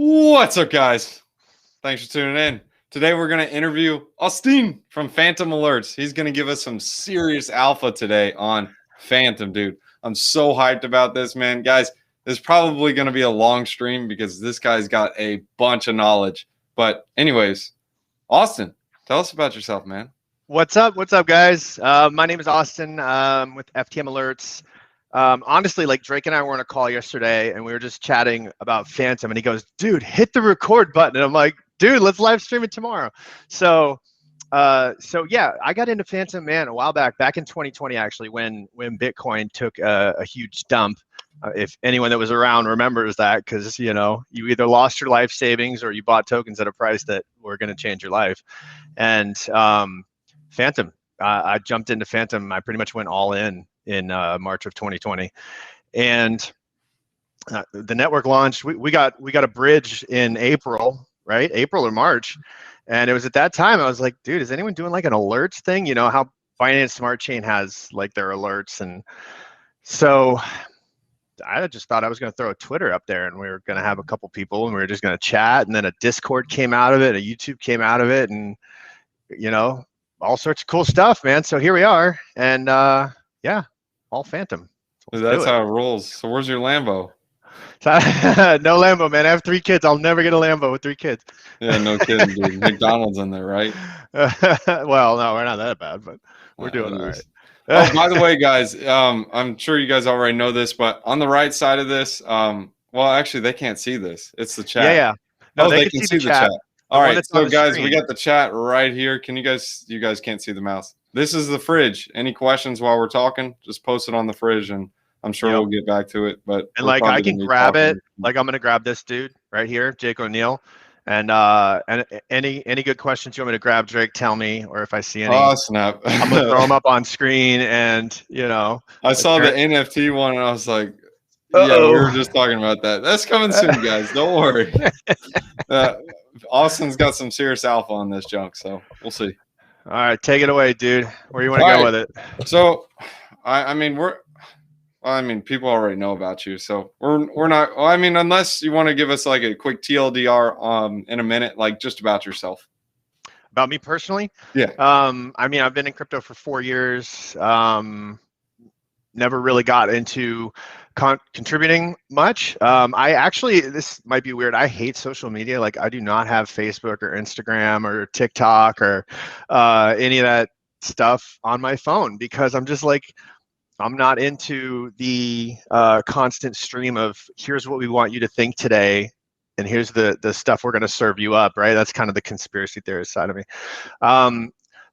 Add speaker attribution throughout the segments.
Speaker 1: What's up, guys? Thanks for tuning in. Today, we're going to interview Austin from Fantom Alerts. He's going to give us some serious alpha today on Fantom, dude. I'm so hyped about this, man. Guys, this is probably going to be a long stream because this guy's got a bunch of knowledge. But anyways, Austin, tell us about yourself, man.
Speaker 2: What's up? What's up, guys? My name is Austin with FTM Alerts. Honestly, like Drake and I were on a call yesterday and we were just chatting about Fantom and he goes, dude, hit the record button. And I'm like, dude, let's live stream it tomorrow. So yeah, I got into Fantom, man, a while back in 2020, actually, when Bitcoin took a huge dump. If anyone that was around remembers that, because, you know, you either lost your life savings or you bought tokens at a price that were going to change your life. And Fantom, I jumped into Fantom. I pretty much went all in March of 2020, and the network launched. We got a bridge in April, right? April or March, and it was at that time I was like, dude, is anyone doing like an alerts thing? You know how Binance Smart Chain has like their alerts, and so I just thought I was going to throw a Twitter up there, and we were going to have a couple people, and we were just going to chat, and then a Discord came out of it, a YouTube came out of it, and you know, all sorts of cool stuff, man. So here we are, and yeah, all Fantom.
Speaker 1: So that's how it rolls. So where's your Lambo?
Speaker 2: No Lambo, man. I have 3 kids. I'll never get a Lambo with 3 kids.
Speaker 1: Yeah, no kidding, dude. McDonald's in there, right?
Speaker 2: Well, no, we're not that bad, but we're doing all right.
Speaker 1: Oh, by the way, guys, I'm sure you guys already know this, but on the right side of this, well, actually, they can't see this. It's the chat.
Speaker 2: Yeah. No,
Speaker 1: they can see the chat. All right, so guys,
Speaker 2: screen.
Speaker 1: We got the chat right here. Can you guys can't see the mouse. This is the fridge. Any questions while we're talking, just post it on the fridge, and I'm sure we'll get back to it. But
Speaker 2: like I can grab it. Like I'm gonna grab this dude right here, Jake O'Neill, and any good questions you want me to grab, Drake, tell me, or if I see any.
Speaker 1: Oh snap!
Speaker 2: I'm gonna throw them up on screen, and you know.
Speaker 1: I saw the NFT one, and I was like, yeah, we were just talking about that. That's coming soon, guys. Don't worry. Austin's got some serious alpha on this junk, so we'll see.
Speaker 2: All right, take it away, dude. Where you want to go with it?
Speaker 1: So, I mean, people already know about you, so we're not. Well, I mean, unless you want to give us like a quick TLDR in a minute, like just about yourself.
Speaker 2: About me personally?
Speaker 1: Yeah.
Speaker 2: I mean, I've been in crypto for 4 years. Never really got into contributing much. I actually, this might be weird, I hate social media. Like I do not have Facebook or Instagram or TikTok or any of that stuff on my phone because I'm just like, I'm not into the constant stream of here's what we want you to think today and here's the stuff we're going to serve you up, right? That's kind of the conspiracy theorist side of me.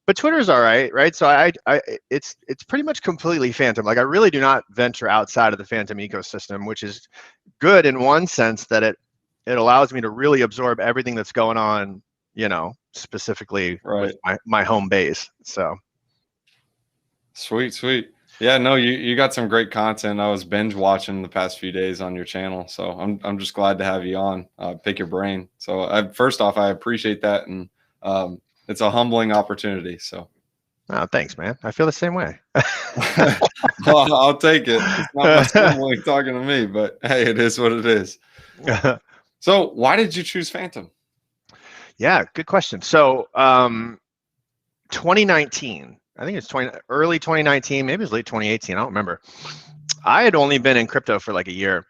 Speaker 2: But Twitter's all right? So it's pretty much completely Fantom. Like I really do not venture outside of the Fantom ecosystem, which is good in one sense that it allows me to really absorb everything that's going on, you know, specifically with my home base. So
Speaker 1: sweet. Yeah, no, you got some great content. I was binge watching the past few days on your channel, so I'm just glad to have you on, pick your brain. So first off, I appreciate that, and it's a humbling opportunity. So,
Speaker 2: oh, thanks, man. I feel the same way.
Speaker 1: Well, I'll take it. It's not much humbling talking to me, but hey, it is what it is. So, why did you choose Fantom?
Speaker 2: Yeah, good question. So, 2019. I think it's early 2019, maybe it was late 2018. I don't remember. I had only been in crypto for like a year.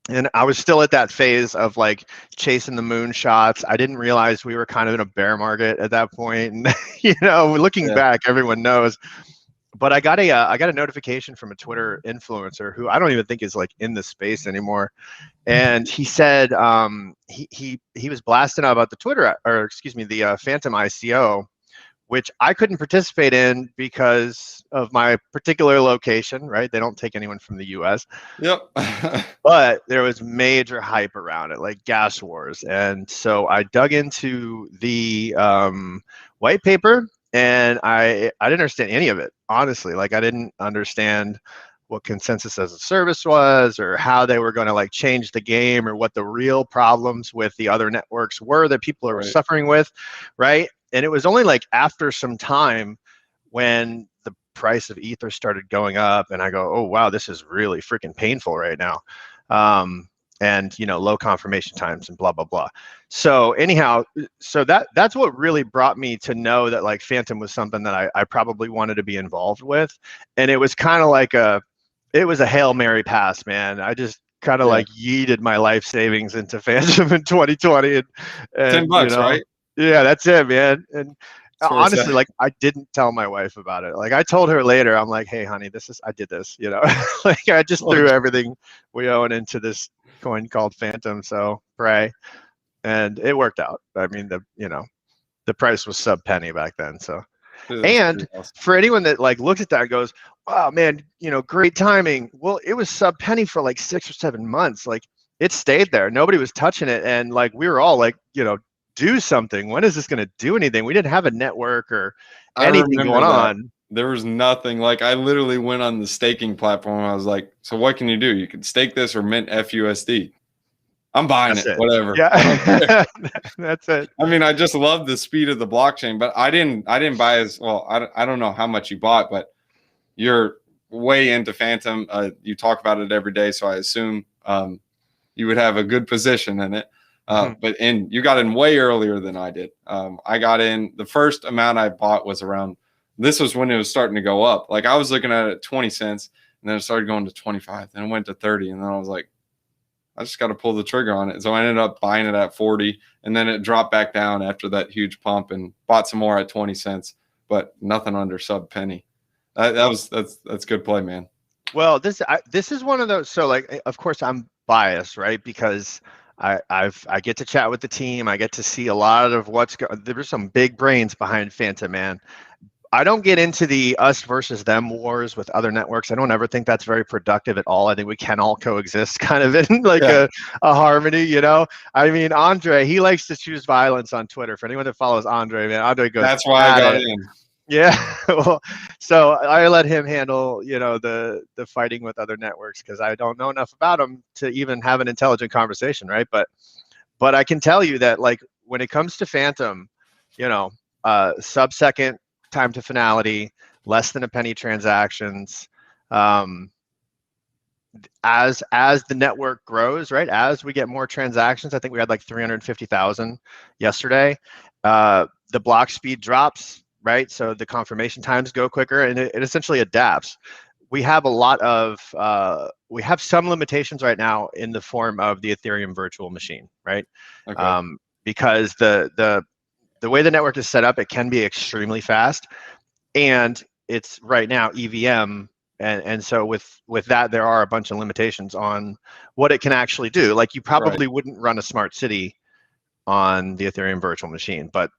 Speaker 2: And I was still at that phase of like chasing the moonshots. I didn't realize we were kind of in a bear market at that point. And you know, looking back, everyone knows. But I got a notification from a Twitter influencer who I don't even think is like in the space anymore. And he said he was blasting out about the the Fantom ICO, which I couldn't participate in because of my particular location, right? They don't take anyone from the US.
Speaker 1: Yep.
Speaker 2: But there was major hype around it, like gas wars. And so I dug into the white paper and I didn't understand any of it, honestly. Like I didn't understand what consensus as a service was or how they were going to like change the game or what the real problems with the other networks were that people are suffering with, right? And it was only like after some time when the price of Ether started going up and I go, oh, wow, this is really freaking painful right now. and low confirmation times and blah blah blah. So anyhow, so that's what really brought me to know that like Fantom was something that I probably wanted to be involved with, and it was kind of like it was a Hail Mary pass, man. I just kind of like yeeted my life savings into Fantom in 2020, and
Speaker 1: $10, right?
Speaker 2: yeah, that's it, man. And honestly,
Speaker 1: That.
Speaker 2: like I didn't tell my wife about it. Like I told her later, I'm like, hey, honey, I did this, like I just threw everything we own into this coin called Fantom. So pray. And it worked out. I mean, the price was sub penny back then. So, and
Speaker 1: Awesome.
Speaker 2: for anyone that like looks at that and goes, wow, man, great timing. Well, it was sub penny for like 6 or 7 months. Like it stayed there. Nobody was touching it. And like, we were all like, do something. When is this going to do anything? We didn't have a network or anything going on.
Speaker 1: There was nothing. Like I literally went on the staking platform. I was like, so what can you do? You can stake this or mint FUSD. I'm buying it. Whatever.
Speaker 2: Yeah. That's it.
Speaker 1: I mean, I just love the speed of the blockchain, but I didn't buy as well. I don't know how much you bought, but you're way into Fantom. You talk about it every day. So I assume you would have a good position in it. But you got in way earlier than I did. I got in, the first amount I bought was around, this was when it was starting to go up. Like I was looking at it 20 cents and then it started going to 25, then it went to 30. And then I was like, I just got to pull the trigger on it. So I ended up buying it at 40 and then it dropped back down after that huge pump and bought some more at 20 cents, but nothing under sub penny. That's good play, man.
Speaker 2: Well, this is one of those. So like, of course I'm biased, right? Because I get to chat with the team. I get to see a lot of there's some big brains behind Fantom, man. I don't get into the us versus them wars with other networks. I don't ever think that's very productive at all. I think we can all coexist kind of in like a harmony, I mean, Andre, he likes to choose violence on Twitter. For anyone that follows Andre, man, Andre goes,
Speaker 1: that's why I got in.
Speaker 2: Yeah, well, so I let him handle, the fighting with other networks because I don't know enough about them to even have an intelligent conversation, right? But I can tell you that like when it comes to Fantom, sub-second time to finality, less than a penny transactions, as the network grows, right? As we get more transactions, I think we had like 350,000 yesterday. The block speed drops. Right, so the confirmation times go quicker, and it essentially adapts. We have we have some limitations right now in the form of the Ethereum virtual machine, right? Okay. Because the way the network is set up, it can be extremely fast, and it's right now EVM, and so with that, there are a bunch of limitations on what it can actually do. Like you probably wouldn't run a smart city on the Ethereum virtual machine, but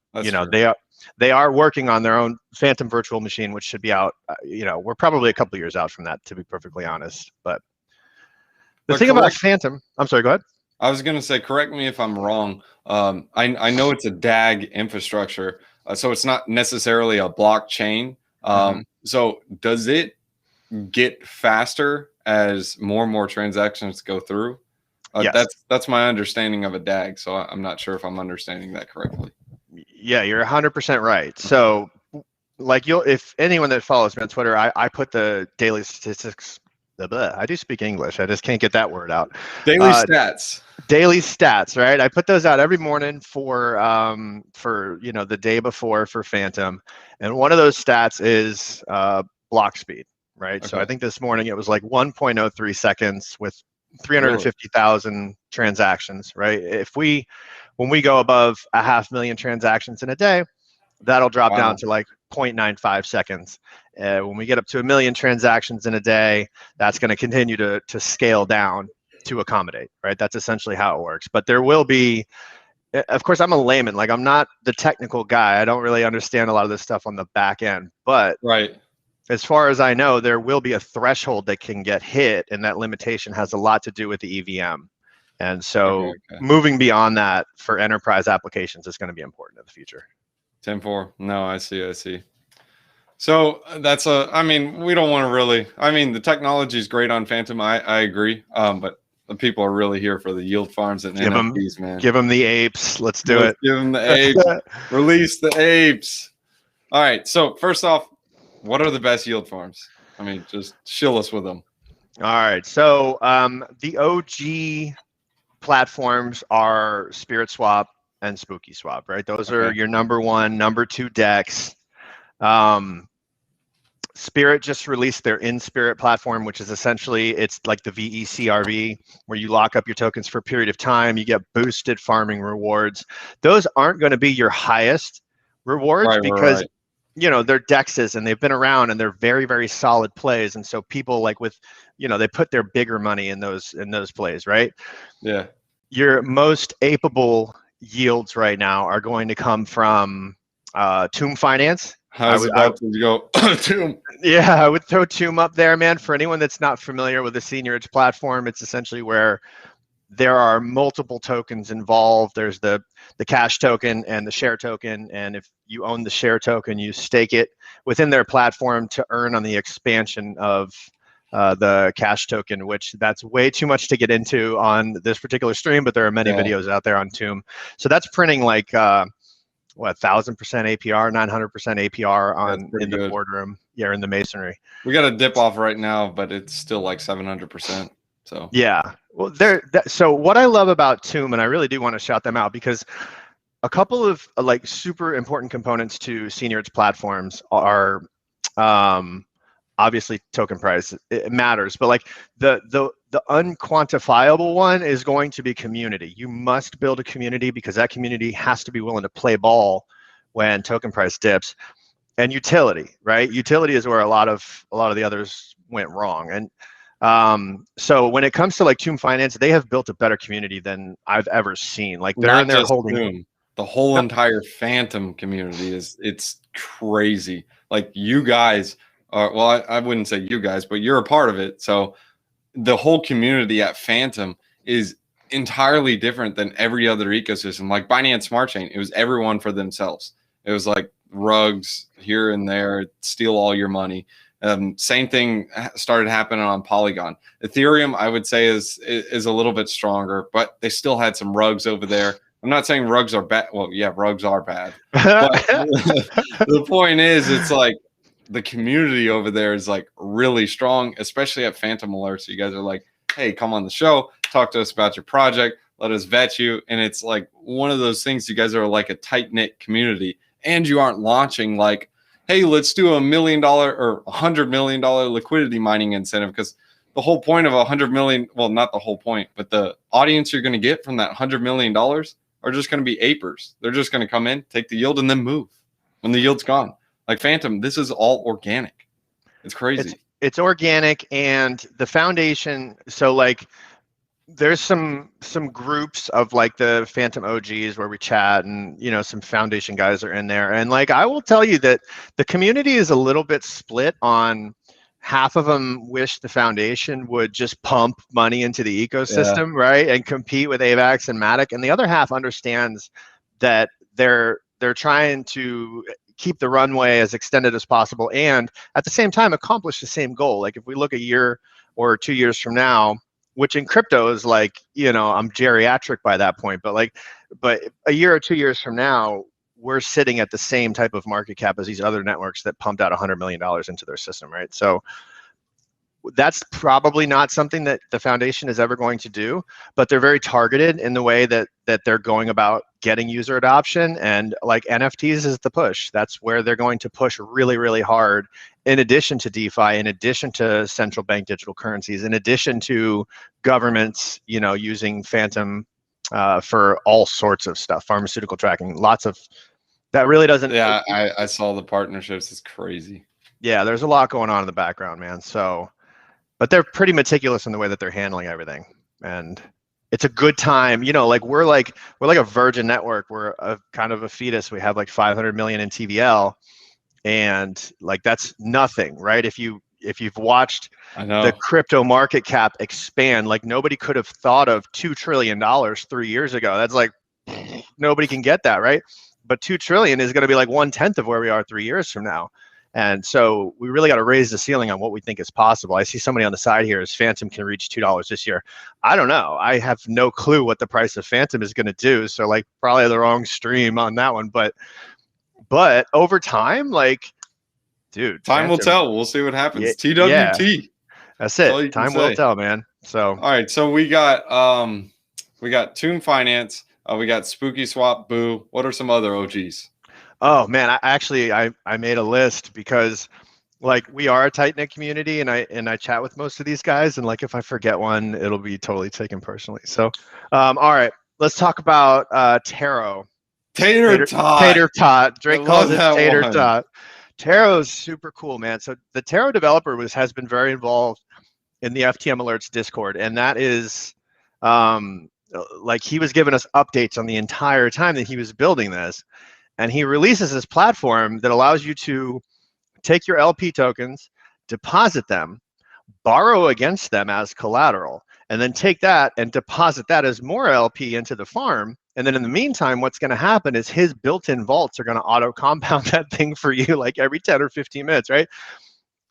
Speaker 2: they are working on their own Fantom virtual machine, which should be out. We're probably a couple years out from that, to be perfectly honest. But the thing about Fantom, I'm sorry, go ahead.
Speaker 1: I was going to say, correct me if I'm wrong. I know it's a DAG infrastructure, so it's not necessarily a blockchain. So does it get faster as more and more transactions go through? Yes. That's my understanding of a DAG. So I'm not sure if I'm understanding that correctly.
Speaker 2: Yeah, you're 100% right. So like if anyone that follows me on Twitter, I put the daily statistics. I do speak English. I just can't get that word out.
Speaker 1: Daily stats.
Speaker 2: Daily stats, right? I put those out every morning for the day before for Fantom, and one of those stats is block speed, right? Okay. So I think this morning it was like 1.03 seconds with 350,000 transactions, right? When we go above 500,000 transactions in a day, that'll drop down to like 0.95 seconds. When we get up to 1 million transactions in a day, that's going to continue to scale down to accommodate, right? That's essentially how it works. But there will be, of course, I'm a layman. Like I'm not the technical guy. I don't really understand a lot of this stuff on the back end. But as far as I know, there will be a threshold that can get hit, and that limitation has a lot to do with the EVM. And so moving beyond that for enterprise applications is going to be important in the future.
Speaker 1: 10-4. No, I see. So that's I mean, we don't want to really, the technology is great on Fantom. I agree. But the people are really here for the yield farms and NFTs, man.
Speaker 2: Give them the apes. Let's do it.
Speaker 1: Give them the apes. Release the apes. All right. So first off, what are the best yield farms? Just shill us with them.
Speaker 2: All right. So the OG platforms are Spirit Swap and Spooky Swap, right? Those are your number one, number two decks. Spirit just released their In Spirit platform, which is essentially, it's like the VECRV, where you lock up your tokens for a period of time, you get boosted farming rewards. Those aren't going to be your highest rewards because you know, they're dexes and they've been around and they're very, very solid plays. And so people like with, you know, they put their bigger money in those plays, right?
Speaker 1: Yeah.
Speaker 2: Your most apeable yields right now are going to come from Tomb Finance.
Speaker 1: I was about to go Tomb.
Speaker 2: Yeah, I would throw Tomb up there, man. For anyone that's not familiar with the Seniorage platform, it's essentially where there are multiple tokens involved. There's the cash token and the share token, and if you own the share token, you stake it within their platform to earn on the expansion of the cash token, which that's way too much to get into on this particular stream, but there are many videos out there on Tomb. So that's printing like what, 1,000% APR, 900% APR on in the boardroom, in the masonry.
Speaker 1: We got a dip off right now, but it's still like 700%. So
Speaker 2: yeah, well, so what I love about Tomb, and I really do want to shout them out because a couple of like super important components to Seniorage platforms are obviously token price. It matters, but like the unquantifiable one is going to be community. You must build a community because that community has to be willing to play ball when token price dips. And utility, right? Utility is where a lot of the others went wrong. And so when it comes to like Tomb Finance, they have built a better community than I've ever seen. Like they're in there holding Tomb.
Speaker 1: The whole entire Fantom community it's crazy. Like you guys are, well, I wouldn't say you guys, but you're a part of it. So the whole community at Fantom is entirely different than every other ecosystem. Like Binance Smart Chain, it was everyone for themselves. It was like rugs here and there, steal all your money. Same thing started happening on Polygon. Ethereum, I would say, is a little bit stronger, but they still had some rugs over there. I'm not saying rugs are bad. Well, yeah, rugs are bad. But the point is, it's like the community over there is like really strong, especially at Fantom Alerts. You guys are like, hey, come on the show, talk to us about your project, let us vet you. And it's like one of those things, you guys are like a tight-knit community, and you aren't launching like, hey, let's do $1 million or $100 million liquidity mining incentive, because the whole point of $100 million, well, not the whole point, but the audience you're going to get from that $100 million are just going to be apers. They're just going to come in, take the yield, and then move when the yield's gone. Like Fantom, this is all organic. It's crazy.
Speaker 2: It's organic, and the foundation. So like, there's some groups of like the Fantom OGs where we chat, and you know, some foundation guys are in there, and like I will tell you that the community is a little bit split on. Half of them wish the foundation would just pump money into the ecosystem, right, and compete with AVAX and Matic, and the other half understands that they're trying to keep the runway as extended as possible, and at the same time accomplish the same goal. Like if we look a year or 2 years from now, which in crypto is like, you know, I'm geriatric by that point, but a year or 2 years from now, we're sitting at the same type of market cap as these other networks that pumped out $100 million into their system, right? So that's probably not something that the foundation is ever going to do, but they're very targeted in the way that they're going about getting user adoption, and like NFTs is the push. That's where they're going to push really, really hard, in addition to DeFi, in addition to central bank digital currencies, in addition to governments, you know, using Fantom for all sorts of stuff, pharmaceutical tracking, lots of that really doesn't.
Speaker 1: Yeah, I saw the partnerships. It's crazy.
Speaker 2: Yeah, there's a lot going on in the background, man. So, but they're pretty meticulous in the way that they're handling everything, and it's a good time. You know, like we're like a virgin network. We're a kind of a fetus. We have like 500 million in TVL, and like that's nothing, right? If you've watched the crypto market cap expand, like nobody could have thought of $2 trillion 3 years ago. That's like nobody can get that, right? But 2 trillion is going to be like 1/10 of where we are 3 years from now. And so we really got to raise the ceiling on what we think is possible. I see somebody on the side here is Fantom can reach $2 this year. I don't know. I have no clue what the price of Fantom is going to do. So like probably the wrong stream on that one. But over time, like, dude,
Speaker 1: time will tell. We'll see what happens.
Speaker 2: Yeah,
Speaker 1: TWT.
Speaker 2: That's it. Time will tell, man. So
Speaker 1: all right. So we got We got Toon Finance. We got Spooky Swap, Boo. What are some other OGs?
Speaker 2: Oh man, I made a list because like we are a tight knit community, and I chat with most of these guys, and like if I forget one, it'll be totally taken personally. So, all right, let's talk about Taro.
Speaker 1: Tater Tot.
Speaker 2: Tater Tot.
Speaker 1: I
Speaker 2: Drake calls
Speaker 1: love
Speaker 2: it
Speaker 1: that
Speaker 2: Tater
Speaker 1: one.
Speaker 2: Tot. Taro's super cool, man. So the Taro developer has been very involved in the FTM Alerts Discord, and that is like he was giving us updates on the entire time that he was building this. And he releases this platform that allows you to take your LP tokens, deposit them, borrow against them as collateral, and then take that and deposit that as more LP into the farm. And then in the meantime, what's going to happen is his built-in vaults are going to auto compound that thing for you like every 10 or 15 minutes, right?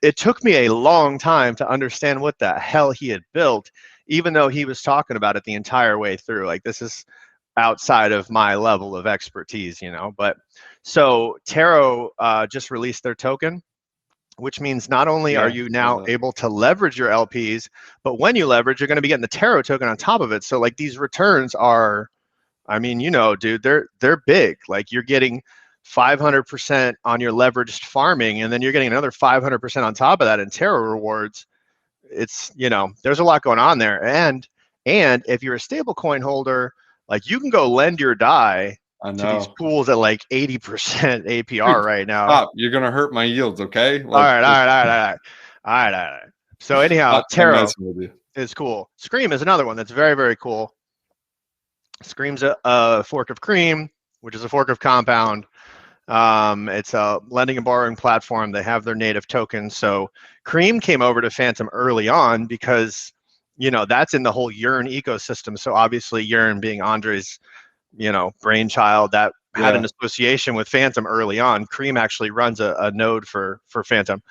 Speaker 2: It took me a long time to understand what the hell he had built, even though he was talking about it the entire way through. Like, this is outside of my level of expertise, you know. But so Taro just released their token, which means not only are you now able to leverage your LPs, but when you leverage, you're going to be getting the Taro token on top of it. So like these returns are, I mean, you know, dude, they're big. Like you're getting 500% on your leveraged farming, and then you're getting another 500% on top of that in Taro rewards. It's, you know, there's a lot going on there. And if you're a stable coin holder, like you can go lend your DAI to these pools at like 80% APR right now.
Speaker 1: Stop. You're going to hurt my yields, okay? Like,
Speaker 2: all right. So anyhow, Taro is cool. Scream is another one that's very, very cool. Scream's a fork of Cream, which is a fork of Compound. It's a lending and borrowing platform. They have their native tokens. So Cream came over to Fantom early on because, you know, that's in the whole Yearn ecosystem. So obviously Yearn being Andre's, you know, brainchild, that had an association with Fantom early on. Cream actually runs a node for Fantom.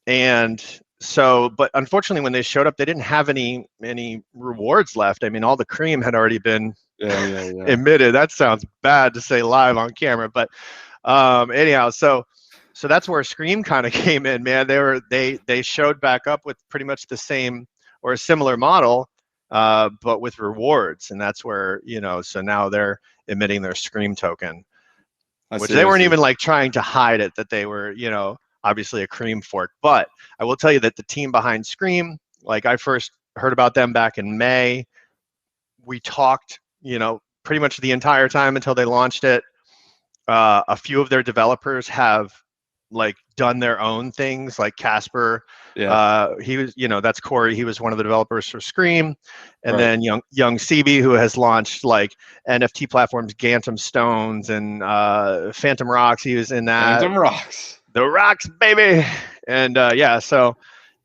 Speaker 2: And so, but unfortunately when they showed up, they didn't have any rewards left. I mean, all the Cream had already been emitted. That sounds bad to say live on camera, but anyhow, so that's where Scream kind of came in, man. They showed back up with pretty much the same or a similar model, but with rewards, and that's where, you know, so now they're emitting their Scream token, which they weren't even like trying to hide it, that they were, you know, obviously a Cream fork. But I will tell you that the team behind Scream, like I first heard about them back in May. We talked, you know, pretty much the entire time until they launched it. A few of their developers have like done their own things, like Casper. He was, you know, that's Corey. He was one of the developers for Scream. And then young CB, who has launched like NFT platforms, Gantom Stones and Fantom Rocks. He was in that.
Speaker 1: Fantom Rocks.
Speaker 2: The Rocks, baby. And yeah, so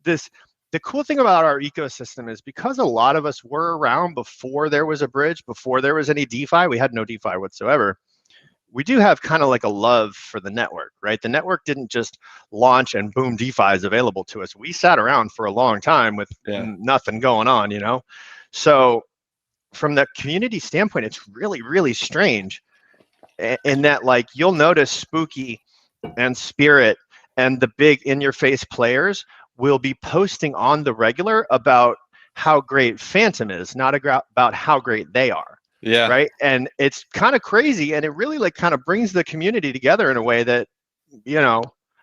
Speaker 2: the cool thing about our ecosystem is because a lot of us were around before there was a bridge, before there was any DeFi, we had no DeFi whatsoever. We do have kind of like a love for the network, right? The network didn't just launch and boom, DeFi is available to us. We sat around for a long time with nothing going on, you know? So from the community standpoint, it's really, really strange in that like you'll notice Spooky and Spirit and the big in-your-face players will be posting on the regular about how great Fantom is, not about how great they are.
Speaker 1: Yeah.
Speaker 2: Right. And it's kind of crazy, and it really like kind of brings the community together in a way that, you know,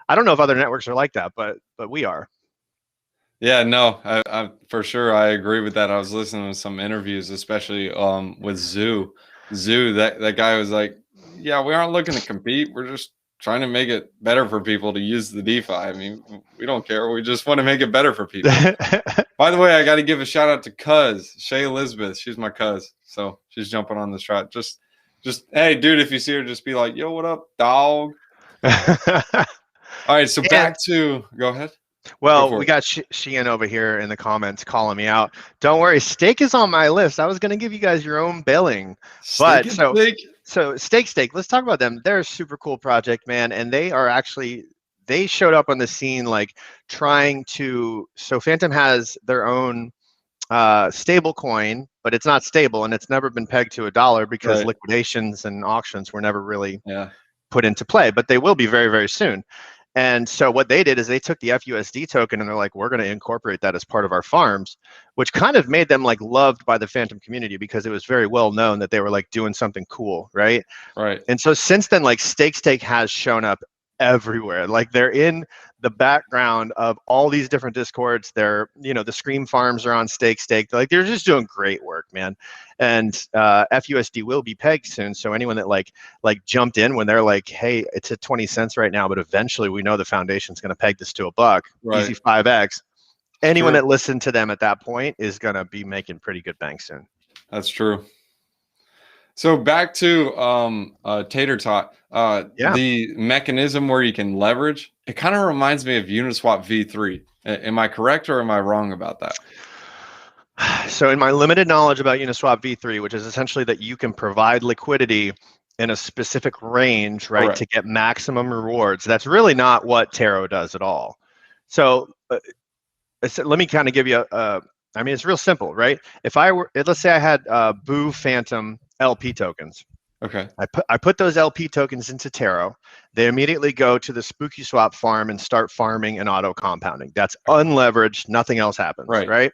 Speaker 2: I don't know if other networks are like that, but we are.
Speaker 1: Yeah, no, I for sure I agree with that. I was listening to some interviews, especially with Zoo. That guy was like, yeah, we aren't looking to compete. We're just trying to make it better for people to use the DeFi. I mean, we don't care. We just want to make it better for people. By the way, I got to give a shout out to Cuz Shay Elizabeth. She's my cuz, so she's jumping on this shot. Just hey, dude, if you see her, just be like, yo, what up, dog? All right, so back to go ahead.
Speaker 2: Well, we got Sheehan over here in the comments calling me out. Don't worry, Stake is on my list. I was going to give you guys your own billing, but so Stake. Let's talk about them. They're a super cool project, man, and they showed up on the scene like trying to. So Fantom has their own stable coin, but it's not stable, and it's never been pegged to $1 because liquidations and auctions were never really put into play, but they will be very, very soon. And so what they did is they took the FUSD token and they're like, we're going to incorporate that as part of our farms, which kind of made them like loved by the Fantom community because it was very well known that they were like doing something cool, right?
Speaker 1: Right.
Speaker 2: And so since then, like Stake has shown up everywhere. Like they're in the background of all these different discords. They're, you know, the Scream farms are on Stake. Like they're just doing great work, man. And FUSD will be pegged soon. So anyone that like jumped in when they're like, hey, it's at 20 cents right now, but eventually we know the foundation's going to peg this to $1,
Speaker 1: Right.
Speaker 2: easy 5x. Anyone
Speaker 1: True.
Speaker 2: that listened to them at that point is going to be making pretty good bank soon.
Speaker 1: That's true. So back to Tater Tot, the mechanism where you can leverage, it kind of reminds me of Uniswap V3. Am I correct or am I wrong about that?
Speaker 2: So in my limited knowledge about Uniswap V3, which is essentially that you can provide liquidity in a specific range, right, to get maximum rewards, that's really not what Taro does at all. So let me kind of give you I mean, it's real simple, right? If I were, let's say I had Boo Fantom LP tokens.
Speaker 1: Okay.
Speaker 2: I put those LP tokens into Taro. They immediately go to the Spooky Swap farm and start farming and auto compounding. That's unleveraged. Nothing else happens, right?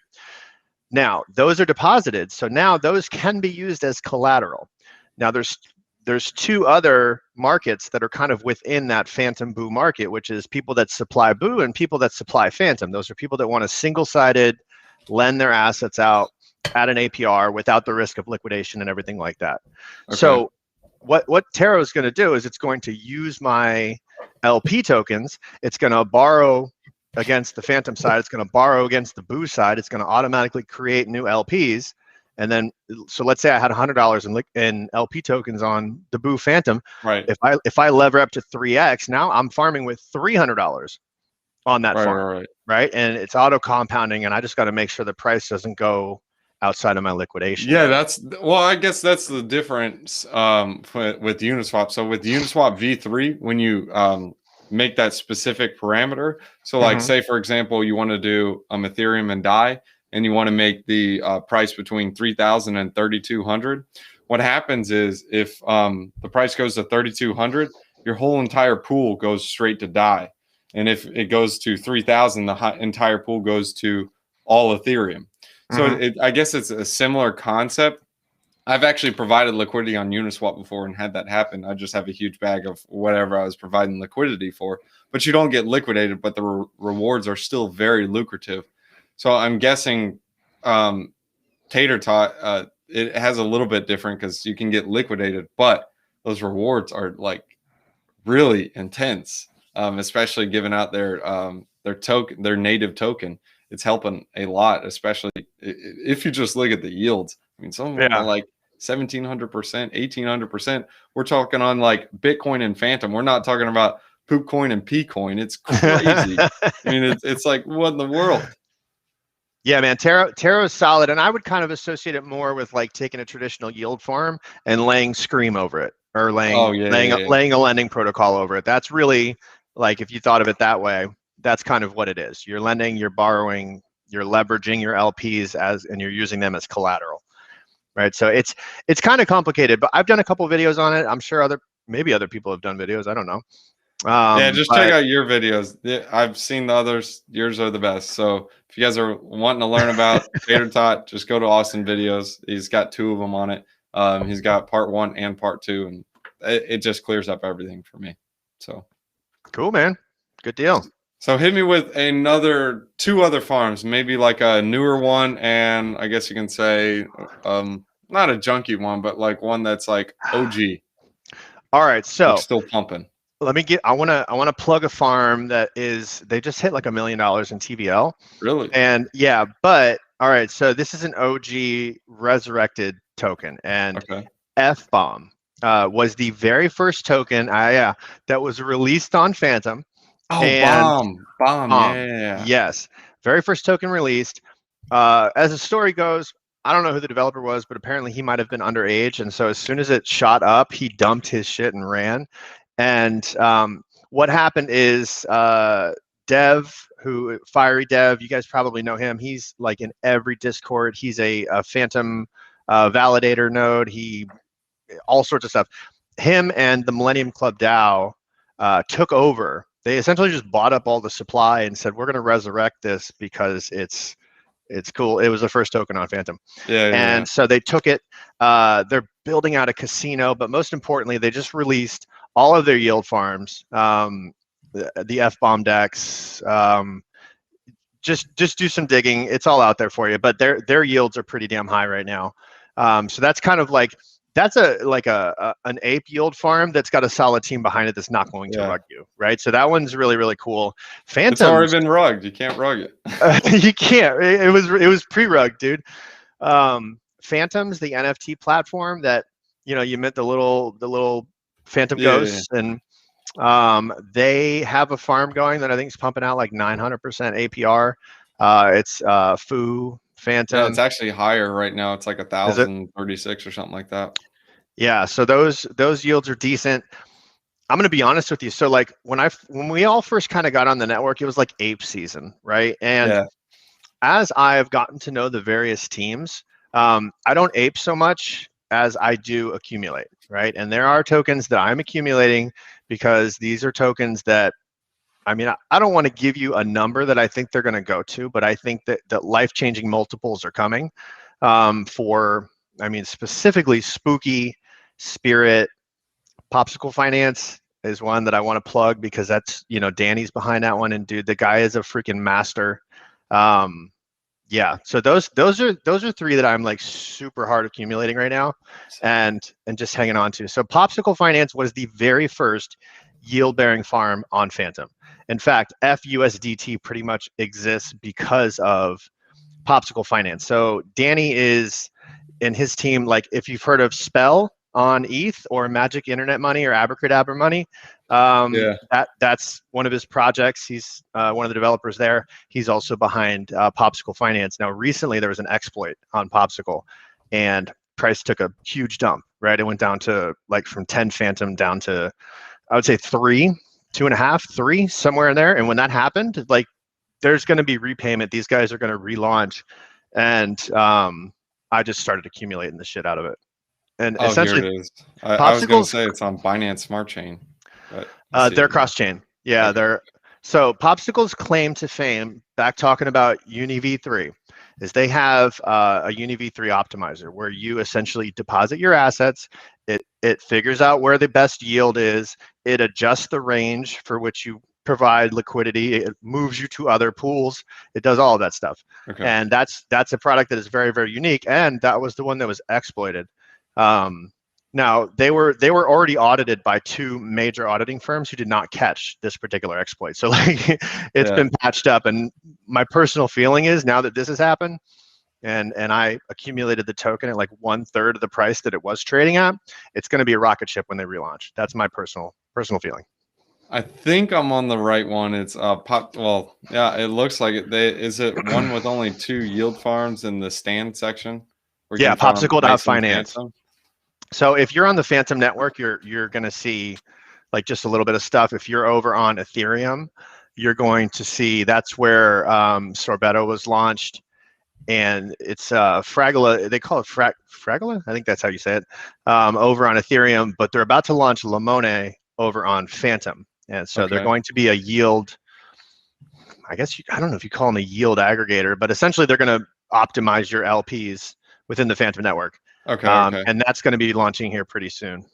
Speaker 2: Now, those are deposited. So now those can be used as collateral. Now there's two other markets that are kind of within that Fantom Boo market, which is people that supply Boo and people that supply Fantom. Those are people that want a single-sided lend their assets out at an APR without the risk of liquidation and everything like that. Okay. So what Taro is going to do is it's going to use my LP tokens. It's going to borrow against the Fantom side. It's going to borrow against the Boo side. It's going to automatically create new LPs. And then, so let's say I had $100 in LP tokens on the Boo Fantom.
Speaker 1: Right.
Speaker 2: If I lever up to 3x, now I'm farming with $300 on that farm, right? And it's auto compounding, and I just got to make sure the price doesn't go outside of my liquidation.
Speaker 1: Yeah, I guess that's the difference with Uniswap. So with Uniswap V3, when you make that specific parameter, so like say for example, you want to do Ethereum and DAI, and you want to make the price between 3,000 and 3,200. What happens is if the price goes to 3,200, your whole entire pool goes straight to DAI. And if it goes to 3,000, the entire pool goes to all Ethereum. So I guess it's a similar concept. I've actually provided liquidity on Uniswap before and had that happen. I just have a huge bag of whatever I was providing liquidity for. But you don't get liquidated, but the rewards are still very lucrative. So I'm guessing Tater Tot, it has a little bit different because you can get liquidated, but those rewards are like really intense. Especially giving out their token, their native token. It's helping a lot, especially if you just look at the yields. I mean, some of them are like 1,700%, 1,800%. We're talking on like Bitcoin and Fantom. We're not talking about poop coin and pea coin. It's crazy. I mean, it's like, what in the world?
Speaker 2: Yeah, man, Taro is solid, and I would kind of associate it more with like taking a traditional yield farm and laying Scream over it, or laying a lending protocol over it. That's really, like, if you thought of it that way, that's kind of what it is. You're lending, you're borrowing, you're leveraging your LPs and you're using them as collateral, right? So it's kind of complicated, but I've done a couple videos on it. I'm sure maybe other people have done videos. I don't know.
Speaker 1: Yeah, just check out your videos. I've seen the others. Yours are the best. So if you guys are wanting to learn about Tater Tot, just go to Austin videos. He's got 2 of them on it. He's got part 1 and part 2, and it just clears up everything for me. So
Speaker 2: cool, man. Good deal.
Speaker 1: So hit me with 2 other farms, maybe like a newer one, and I guess you can say not a junky one, but like one that's like OG.
Speaker 2: All right, so
Speaker 1: like still pumping.
Speaker 2: I want to plug a farm that they just hit like $1 million in TVL.
Speaker 1: Really?
Speaker 2: And yeah, but all right, so this is an OG resurrected token, and F-Bomb was the very first token that was released on Fantom.
Speaker 1: Oh, and bomb, yeah.
Speaker 2: Yes, very first token released. As the story goes, I don't know who the developer was, but apparently he might have been underage, and so as soon as it shot up, he dumped his shit and ran. And what happened is Dev, Fiery Dev, you guys probably know him. He's like in every Discord. He's a Fantom validator node. All sorts of stuff. Him and the Millennium Club DAO took over they essentially just bought up all the supply and said, we're going to resurrect this because it's cool. It was the first token on Fantom. And so they took it. They're building out a casino, but most importantly, they just released all of their yield farms, the F-bomb decks. Just do some digging. It's all out there for you, but their yields are pretty damn high right now. So that's kind of like, that's an ape yield farm that's got a solid team behind it that's not going to rug you, right? So that one's really, really cool. Fantom,
Speaker 1: it's already been rugged. You can't rug it.
Speaker 2: You can't. It was pre-rugged, dude. Fantom's the NFT platform that you met the little Fantom ghosts, and they have a farm going that I think is pumping out like 900% APR. It's Foo Fantom.
Speaker 1: Yeah, it's actually higher right now. It's like 1,036 or something like that.
Speaker 2: Yeah, so those yields are decent. I'm gonna be honest with you. So like when we all first kind of got on the network, it was like ape season, right? And as I've gotten to know the various teams, I don't ape so much as I do accumulate, right? And there are tokens that I'm accumulating because these are tokens that, I mean, I don't want to give you a number that I think they're going to go to, but I think that life-changing multiples are coming for, I mean, specifically Spooky, Spirit, Popsicle Finance is one that I want to plug because that's, Danny's behind that one, and dude, the guy is a freaking master. Yeah, so those are three that I'm like super hard accumulating right now, and just hanging on to. So Popsicle Finance was the very first yield-bearing farm on Fantom. In fact, FUSDT pretty much exists because of Popsicle Finance. So Danny is, and his team, like if you've heard of Spell on ETH or Magic Internet Money or Abracadabra Money, that's one of his projects. He's one of the developers there. He's also behind Popsicle Finance. Now, recently there was an exploit on Popsicle, and price took a huge dump. Right, it went down to like from 10 Fantom down to, I would say 3, 2.5, 3, somewhere in there. And when that happened, like there's going to be repayment. These guys are going to relaunch, and I just started accumulating the shit out of it. And essentially,
Speaker 1: here it is. I was going to say it's on Binance Smart Chain. But
Speaker 2: they're cross-chain. Yeah, they're so Popsicle's claim to fame. Back talking about UniV3, is they have a UniV3 optimizer where you essentially deposit your assets. It figures out where the best yield is. It adjusts the range for which you provide liquidity. It moves you to other pools. It does all of that stuff. Okay. And that's a product that is very, very unique. And that was the one that was exploited. Now they were already audited by 2 major auditing firms who did not catch this particular exploit. So like it's been patched up. And my personal feeling is now that this has happened, and I accumulated the token at like 1/3 of the price that it was trading at, it's going to be a rocket ship when they relaunch. That's my personal feeling.
Speaker 1: I think I'm on the right one. It's well, yeah, it looks like it. Is it one with only 2 yield farms in the stand section?
Speaker 2: Yeah, Popsicle.finance. So if you're on the Fantom network, you're going to see like just a little bit of stuff. If you're over on Ethereum, you're going to see that's where Sorbetto was launched, and it's Fragula. They call it Fragula. I think that's how you say it. Over on Ethereum, but they're about to launch Limone over on Fantom, and so they're going to be a yield. I guess I don't know if you call them a yield aggregator, but essentially they're going to optimize your LPs within the Fantom network. Okay. And that's going to be launching here pretty soon.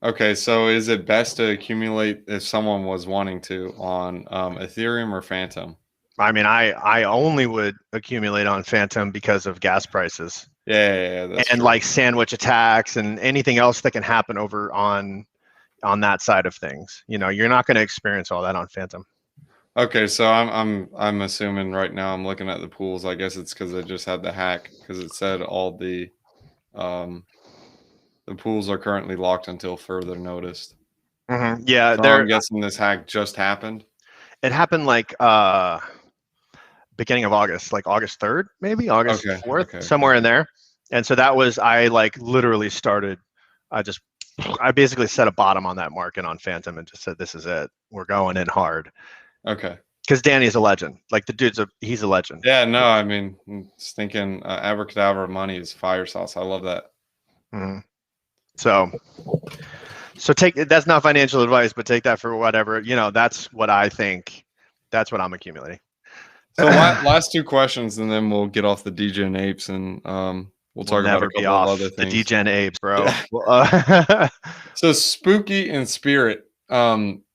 Speaker 1: Okay, so is it best to accumulate if someone was wanting to on Ethereum or Fantom?
Speaker 2: I mean, I only would accumulate on Fantom because of gas prices.
Speaker 1: Yeah, that's
Speaker 2: and
Speaker 1: true.
Speaker 2: Like sandwich attacks and anything else that can happen over on that side of things. You're not going to experience all that on Fantom.
Speaker 1: Okay, so I'm assuming right now I'm looking at the pools. I guess it's because I just had the hack because it said all the pools are currently locked until further notice.
Speaker 2: Mm-hmm. Yeah,
Speaker 1: so I'm guessing this hack just happened.
Speaker 2: It happened like beginning of August, like August 3rd, maybe August 4th, somewhere in there. And so that was, I like literally started. I basically set a bottom on that market on Fantom and just said, "This is it. We're going in hard."
Speaker 1: Okay.
Speaker 2: Because Danny's a legend. Like the he's a legend.
Speaker 1: Yeah, no, I mean, I'm just thinking Abracadabra Money is fire sauce. I love that.
Speaker 2: Mm-hmm. So take, that's not financial advice, but take that for whatever, you know, that's what I think. That's what I'm accumulating.
Speaker 1: So last two questions, and then we'll get off the DGen apes, and we'll talk about a couple of other things.
Speaker 2: The DGen apes, bro.
Speaker 1: So spooky and spirit.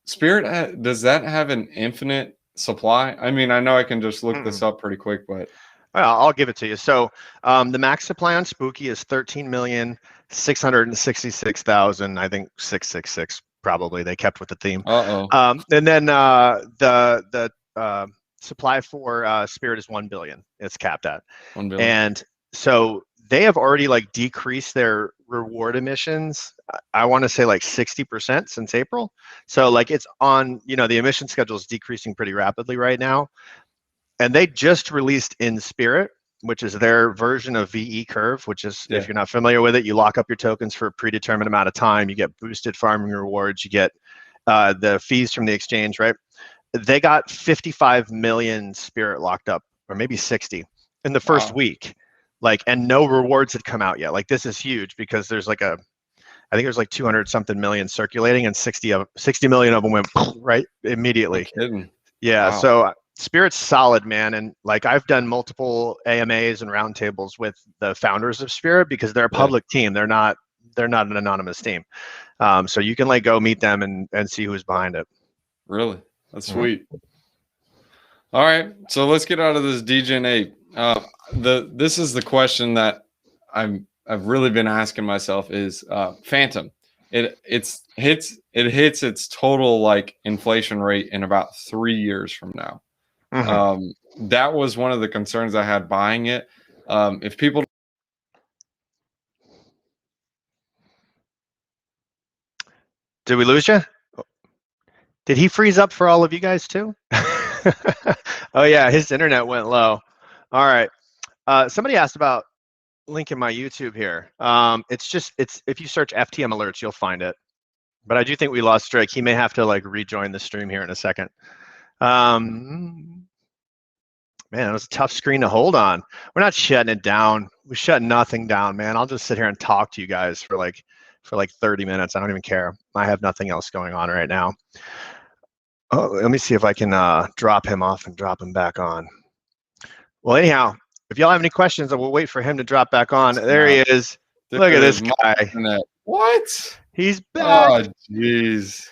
Speaker 1: Spirit, does that have an infinite supply? I mean, I know I can just look this up pretty quick, but
Speaker 2: well, I'll give it to you. So the max supply on spooky is 13,666,000. I think 666 probably. They kept with the theme. And then the supply for spirit is 1 billion. It's capped at
Speaker 1: 1 billion.
Speaker 2: And so they have already like decreased their reward emissions. I want to say like 60% since April. So like it's on, you know, the emission schedule is decreasing pretty rapidly right now. And they just released in Spirit, which is their version of VE curve, which is, if you're not familiar with it, you lock up your tokens for a predetermined amount of time, you get boosted farming rewards, you get the fees from the exchange, right? They got 55 million Spirit locked up, or maybe 60 in the first week. Like, and no rewards had come out yet. Like, this is huge because there's like I think there's like 200 something million circulating, and 60 million of them went right immediately.
Speaker 1: No kidding.
Speaker 2: Yeah. Wow. So Spirit's solid, man. And like, I've done multiple AMAs and roundtables with the founders of Spirit because they're a public team. They're not an anonymous team. So you can like go meet them and see who's behind it.
Speaker 1: Really? That's sweet. All right. So let's get out of this DGen ape. This is the question that I've really been asking myself is Fantom. It hits its total like inflation rate in about 3 years from now. That was one of the concerns I had buying it. If people,
Speaker 2: did we lose you? Did he freeze up for all of you guys too? Oh yeah, his internet went low. All right. Somebody asked about link in my YouTube here. It's if you search FTM Alerts, you'll find it. But I do think we lost Drake. He may have to like rejoin the stream here in a second. Man, it was a tough screen to hold on. We're not shutting it down. We shut nothing down, man. I'll just sit here and talk to you guys for like 30 minutes. I don't even care. I have nothing else going on right now. Oh, let me see if I can drop him off and drop him back on. Well, anyhow, if y'all have any questions, I will wait for him to drop back on. There he is. Look at this guy.
Speaker 1: What?
Speaker 2: He's back.
Speaker 1: Oh, jeez.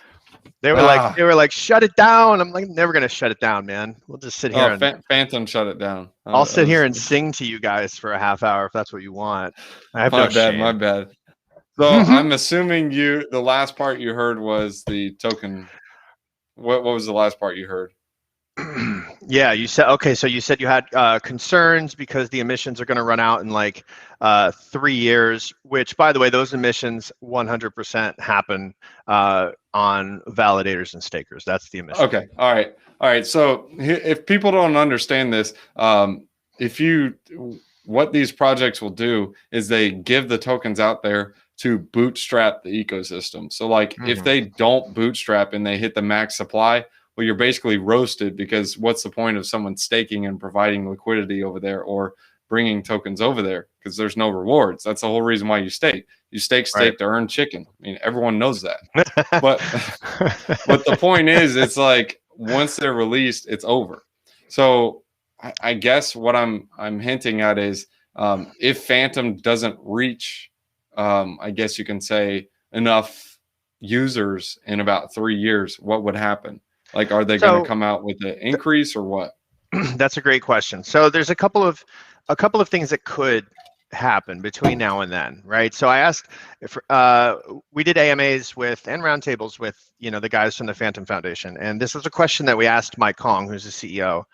Speaker 2: They were like, shut it down. I'm like, never gonna shut it down, man. We'll just sit here.
Speaker 1: Fantom shut it down.
Speaker 2: I'll sit here and sing to you guys for a half hour if that's what you want. I have
Speaker 1: my bad. So I'm assuming the last part you heard was the token. What was the last part you heard?
Speaker 2: Yeah, you said, okay, so you said you had concerns because the emissions are going to run out in like 3 years, which, by the way, those emissions 100% happen on validators and stakers. That's the emission.
Speaker 1: Okay. All right. So if people don't understand this, what these projects will do is they give the tokens out there to bootstrap the ecosystem. So like if they don't bootstrap and they hit the max supply, well, you're basically roasted, because what's the point of someone staking and providing liquidity over there or bringing tokens over there? Because there's no rewards. That's the whole reason why you stake. You stake to earn chicken. I mean, everyone knows that. but the point is, it's like once they're released, it's over. So I guess what I'm hinting at is if Fantom doesn't reach, I guess you can say, enough users in about 3 years, what would happen? Like, are they going to come out with an increase or what?
Speaker 2: That's a great question. So there's a couple of things that could happen between now and then, right? So I asked if we did AMAs and roundtables with the guys from the Fantom Foundation, and this was a question that we asked Mike Kong, who's the CEO,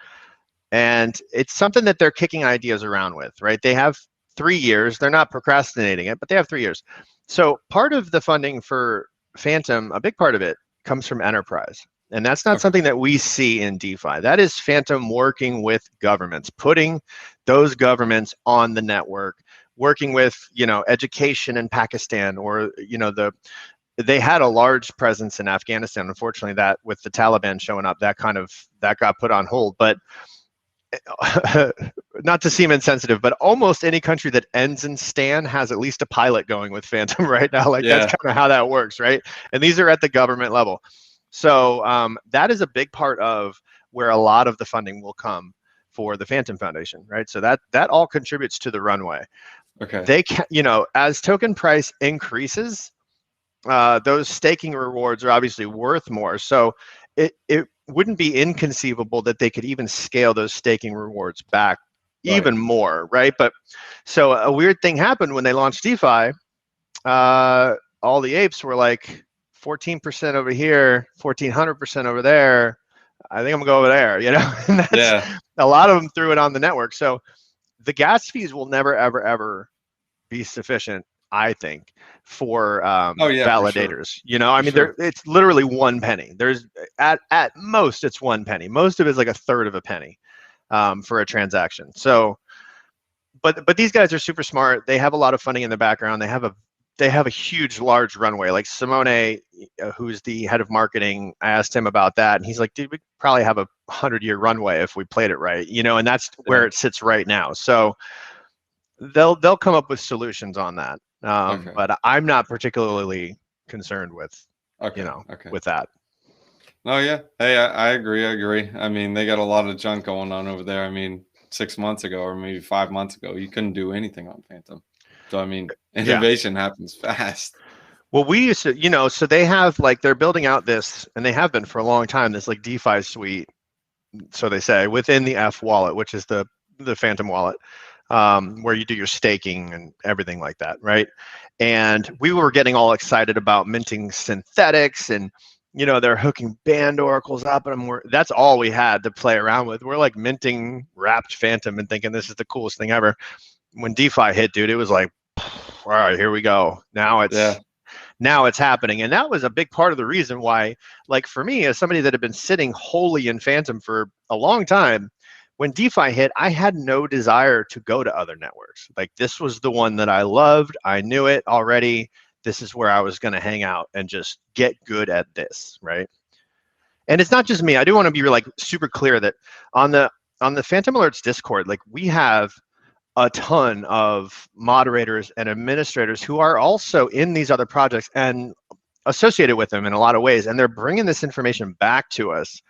Speaker 2: and it's something that they're kicking ideas around with, right? They have 3 years. They're not procrastinating it, but they have 3 years. So part of the funding for Fantom, a big part of it, comes from enterprise. And that's not something that we see in DeFi. That is Fantom working with governments, putting those governments on the network, working with, education in Pakistan, or, they had a large presence in Afghanistan. Unfortunately, that with the Taliban showing up, that got put on hold. But not to seem insensitive, but almost any country that ends in Stan has at least a pilot going with Fantom right now. Like that's kind of how that works, right? And these are at the government level. So that is a big part of where a lot of the funding will come for the Fantom Foundation, right? So that all contributes to the runway.
Speaker 1: Okay.
Speaker 2: They can, as token price increases, those staking rewards are obviously worth more. So it wouldn't be inconceivable that they could even scale those staking rewards back even more, right? But so a weird thing happened when they launched DeFi. All the apes were like 14% over here, 1400% over there. I think I'm gonna go over there, And that's, a lot of them threw it on the network. So the gas fees will never, ever, ever be sufficient, I think, for validators. For sure. It's literally 1 penny. There's at most it's 1 penny. Most of it is like a third of a penny for a transaction. So, but these guys are super smart. They have a lot of funding in the background. They have a huge, large runway. Like Simone, who's the head of marketing, I asked him about that, and he's like, "Dude, we probably have a 100-year runway if we played it right, And that's where it sits right now. So they'll come up with solutions on that. But I'm not particularly concerned with, with that.
Speaker 1: Oh yeah, hey, I agree. I mean, they got a lot of junk going on over there. I mean, 6 months ago or maybe 5 months ago, you couldn't do anything on Fantom. So I mean, innovation happens fast.
Speaker 2: Well, we used to, so they have they're building out this, and they have been for a long time, this like DeFi suite, so they say, within the F wallet, which is the Fantom wallet, where you do your staking and everything like that, right? And we were getting all excited about minting synthetics, and they're hooking band oracles up, and that's all we had to play around with. We're like minting wrapped Fantom and thinking this is the coolest thing ever. When DeFi hit, dude, it was like, all right, here we go. Now it's happening. And that was a big part of the reason why, like for me, as somebody that had been sitting wholly in Fantom for a long time, when DeFi hit, I had no desire to go to other networks. Like this was the one that I loved. I knew it already. This is where I was going to hang out and just get good at this, right? And it's not just me. I do want to be like super clear that on the Fantom Alerts Discord, like we have a ton of moderators and administrators who are also in these other projects and associated with them in a lot of ways. And they're bringing this information back to us,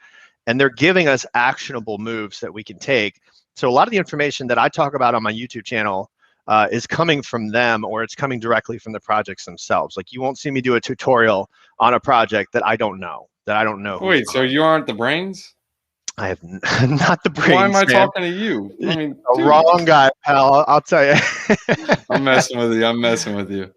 Speaker 2: and they're giving us actionable moves that we can take. So a lot of the information that I talk about on my YouTube channel is coming from them, or it's coming directly from the projects themselves. Like you won't see me do a tutorial on a project that I don't know.
Speaker 1: Wait, so you aren't the brains?
Speaker 2: I have not the brains.
Speaker 1: Why am I talking to you? I mean,
Speaker 2: the wrong guy, pal. I'll tell you.
Speaker 1: I'm messing with you.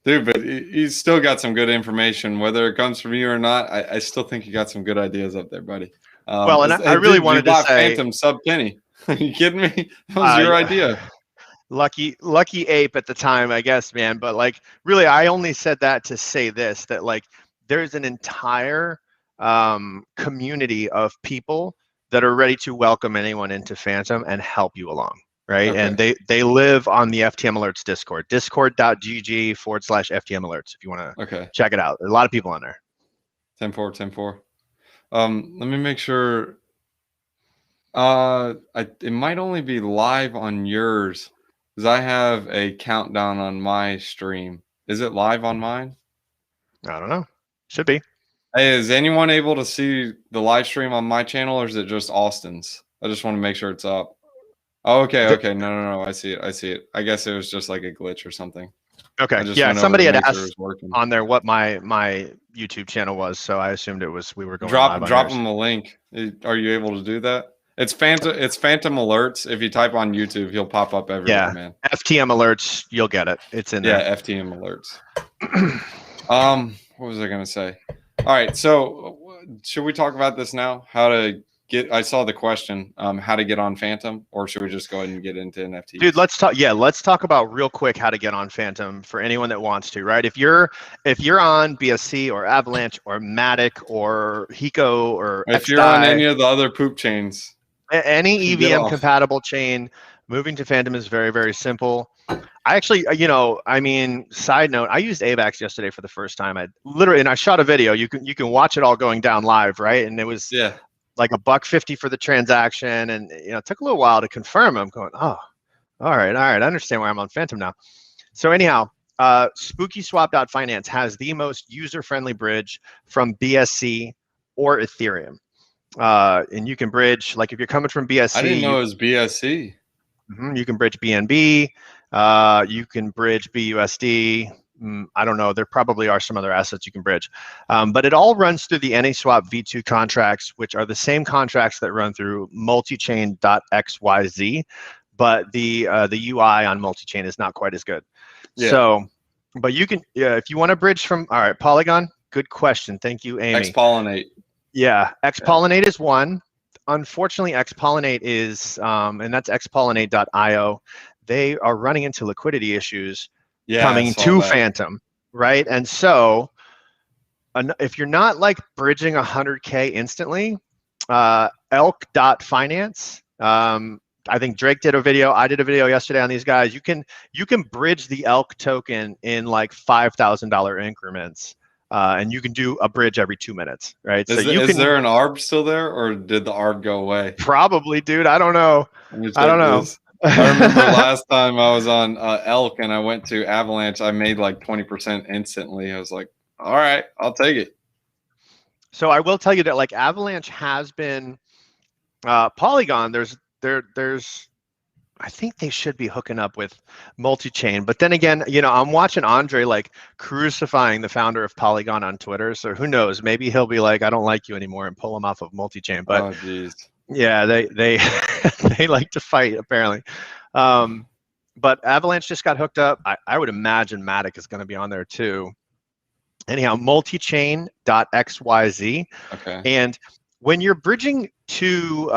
Speaker 1: Dude, but he's still got some good information. Whether it comes from you or not, I still think you got some good ideas up there, buddy.
Speaker 2: Well, and I really wanted to say,
Speaker 1: Fantom sub penny. Are you kidding me? That was your idea.
Speaker 2: Lucky ape at the time, I guess, man. But like, really, I only said that to say this: that like, there's an entire community of people that are ready to welcome anyone into Fantom and help you along, right? And they live on the FTM Alerts Discord, discord.gg/FTM Alerts, if you want to check it out. There's a lot of people on there.
Speaker 1: 10-4. Let me make sure. It might only be live on yours because I have a countdown on my stream. Is it live on mine?
Speaker 2: I don't know. Should be.
Speaker 1: Hey, is anyone able to see the live stream on my channel, or is it just Austin's? I just want to make sure it's up. Oh, okay. No. I see it. I guess it was just like a glitch or something.
Speaker 2: Okay. Yeah, somebody had asked on there what my YouTube channel was, so I assumed we were going live on
Speaker 1: drop them a link. Are you able to do that? It's Fantom Alerts. If you type on YouTube, he'll pop up everywhere, man.
Speaker 2: FTM Alerts, you'll get it. It's in there.
Speaker 1: Yeah, FTM Alerts. What was I gonna say? All right, so should we talk about this now? How to get? I saw the question. How to get on Fantom, or should we just go ahead and get into NFTs?
Speaker 2: Dude, let's talk. Yeah, let's talk about real quick how to get on Fantom for anyone that wants to. Right? If you're on BSC or Avalanche or Matic or Hiko or
Speaker 1: if you're on any of the other poop chains,
Speaker 2: any EVM compatible chain, moving to Fantom is very, very simple. I actually, side note, I used AVAX yesterday for the first time. I shot a video. You can watch it all going down live, right? And it was like $1.50 for the transaction, and it took a little while to confirm. I'm going, oh, all right, I understand why I'm on Fantom now. So anyhow, SpookySwap.finance has the most user-friendly bridge from BSC or Ethereum. And you can bridge, like if you're coming from BSC.
Speaker 1: I didn't know it was BSC.
Speaker 2: You can bridge BNB. You can bridge BUSD. I don't know. There probably are some other assets you can bridge. But it all runs through the AnySwap V2 contracts, which are the same contracts that run through multichain.xyz. But the UI on multichain is not quite as good. Yeah. So, but you can, if you want to bridge from, all right, Polygon, good question. Thank you, Amy.
Speaker 1: Xpollinate.
Speaker 2: Yeah, Xpollinate is one. Unfortunately, Xpollinate is, and that's xpollinate.io. They are running into liquidity issues coming to Fantom, right? And so, if you're not like bridging 100K instantly, elk.finance. I think Drake did a video. I did a video yesterday on these guys. You can bridge the elk token in like $5,000 increments. And you can do a bridge every 2 minutes, right?
Speaker 1: Is there an ARB still there, or did the ARB go away?
Speaker 2: Probably, dude. I don't know. I don't know.
Speaker 1: I remember last time I was on Elk and I went to Avalanche, I made like 20% instantly. I was like, all right, I'll take it.
Speaker 2: So I will tell you that like Avalanche has been Polygon. There's I think they should be hooking up with multi-chain, but then again, I'm watching Andre like crucifying the founder of Polygon on Twitter. So who knows? Maybe he'll be like, I don't like you anymore, and pull him off of multi-chain. But
Speaker 1: oh, geez.
Speaker 2: Yeah, they they like to fight apparently. But Avalanche just got hooked up. I would imagine Matic is going to be on there too. Anyhow, multichain.xyz.
Speaker 1: Okay.
Speaker 2: And when you're bridging to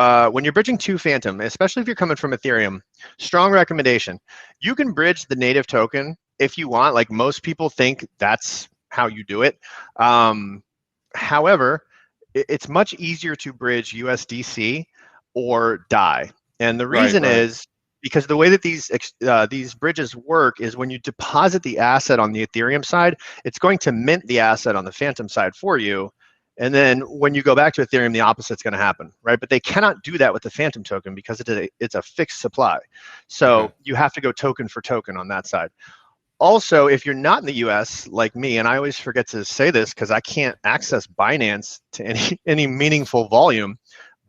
Speaker 2: Fantom, especially if you're coming from Ethereum, strong recommendation. You can bridge the native token if you want. Like most people think that's how you do it. However, it's much easier to bridge USDC or DAI, and the reason is because the way that these bridges work is when you deposit the asset on the Ethereum side, it's going to mint the asset on the Fantom side for you. And then when you go back to Ethereum, the opposite's going to happen, right? But they cannot do that with the Fantom token because it's a fixed supply. So you have to go token for token on that side. Also, if you're not in the US like me, and I always forget to say this because I can't access Binance to any meaningful volume,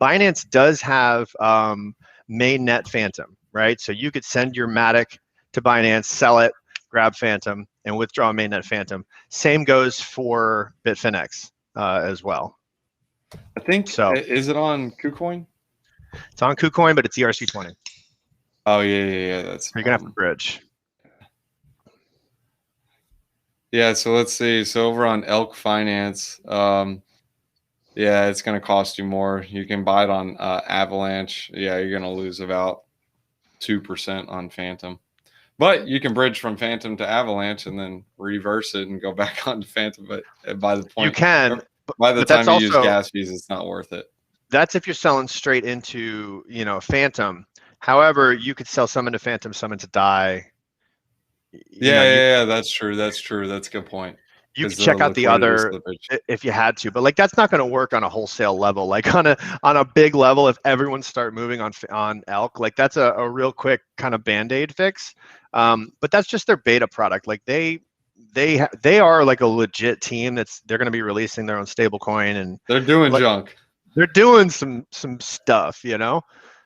Speaker 2: Binance does have mainnet Fantom, right? So you could send your Matic to Binance, sell it, grab Fantom, and withdraw mainnet Fantom. Same goes for Bitfinex. As well.
Speaker 1: I think so. Is it on KuCoin?
Speaker 2: It's on KuCoin, but it's ERC20.
Speaker 1: Oh yeah. That's
Speaker 2: you're gonna have to bridge.
Speaker 1: Yeah, so let's see. So over on Elk Finance, yeah, it's gonna cost you more. You can buy it on Avalanche. Yeah, you're gonna lose about 2% on Fantom. But you can bridge from Fantom to Avalanche and then reverse it and go back onto Fantom. But by the point
Speaker 2: you can,
Speaker 1: by the time you use gas fees, it's not worth it.
Speaker 2: That's if you're selling straight into Fantom. However, you could sell some into Fantom, some into DAI.
Speaker 1: Yeah, that's true. That's true. That's a good point.
Speaker 2: You can check out the other if you had to, but like that's not going to work on a wholesale level. Like on a big level, if everyone start moving on Elk, like that's a real quick kind of band-aid fix. But that's just their beta product. Like they are like a legit team they're going to be releasing their own stable coin, and
Speaker 1: they're doing junk.
Speaker 2: They're doing some stuff,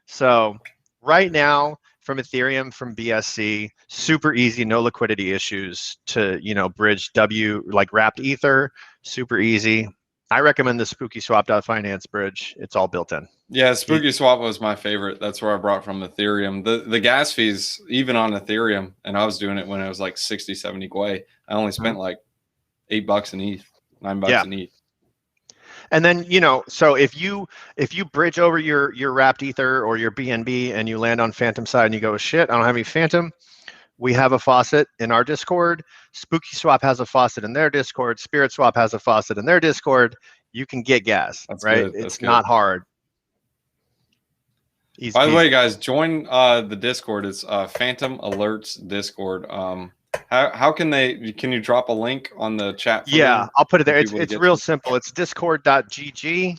Speaker 2: So right now from Ethereum, from BSC, super easy, no liquidity issues to bridge like wrapped Ether, super easy. I recommend the SpookySwap.finance bridge. It's all built in.
Speaker 1: Yeah, SpookySwap was my favorite. That's where I brought from Ethereum. The gas fees, even on Ethereum, and I was doing it when it was like 60, 70 Gwei. I only spent like $8 in ETH, $9 in ETH.
Speaker 2: And then, so if you bridge over your wrapped Ether or your BNB and you land on Fantom side and you go, shit, I don't have any Fantom, we have a faucet in our Discord. SpookySwap has a faucet in their Discord. SpiritSwap has a faucet in their Discord. You can get gas, right? It's not hard.
Speaker 1: Easy. By the way, guys, join the Discord. It's FTM Alerts Discord. How can you drop a link on the chat?
Speaker 2: Yeah, I'll put it there. It's real simple. It's discord.gg/FTM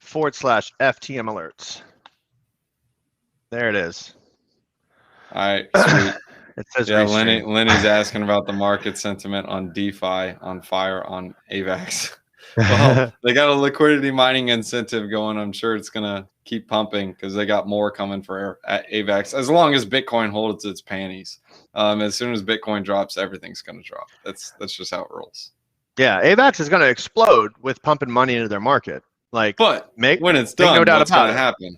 Speaker 2: FTM Alerts. There it is.
Speaker 1: All right, sweet.
Speaker 2: It says
Speaker 1: yeah,
Speaker 2: restream.
Speaker 1: Lenny's asking about the market sentiment on DeFi on fire on AVAX. Well, they got a liquidity mining incentive going. I'm sure it's gonna keep pumping because they got more coming for AVAX as long as Bitcoin holds its panties. As soon as Bitcoin drops, everything's gonna drop. That's just how it rolls.
Speaker 2: Yeah, AVAX is gonna explode with pumping money into their market. Like,
Speaker 1: but when it's done,
Speaker 2: no doubt
Speaker 1: what's
Speaker 2: about
Speaker 1: gonna
Speaker 2: it.
Speaker 1: happen?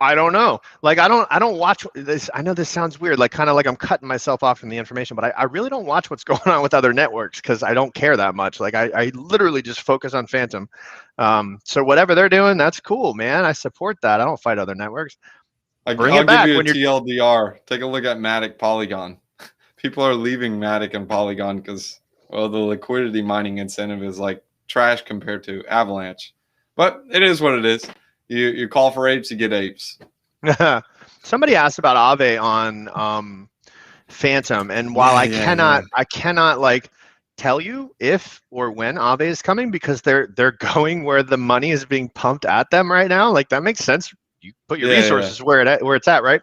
Speaker 2: I don't know. Like, I don't watch this. I know this sounds weird, like kind of like I'm cutting myself off from the information, but I really don't watch what's going on with other networks because I don't care that much. Like, I literally just focus on Fantom. So whatever they're doing, that's cool, man. I support that. I don't fight other networks.
Speaker 1: I'll give you a TLDR. Take a look at Matic Polygon. People are leaving Matic and Polygon because, well, the liquidity mining incentive is like trash compared to Avalanche. But it is what it is. You call for apes, you get apes.
Speaker 2: Somebody asked about Aave on Fantom, and while I cannot like tell you if or when Aave is coming because they're going where the money is being pumped at them right now. Like, that makes sense. You put your resources where it's at, right?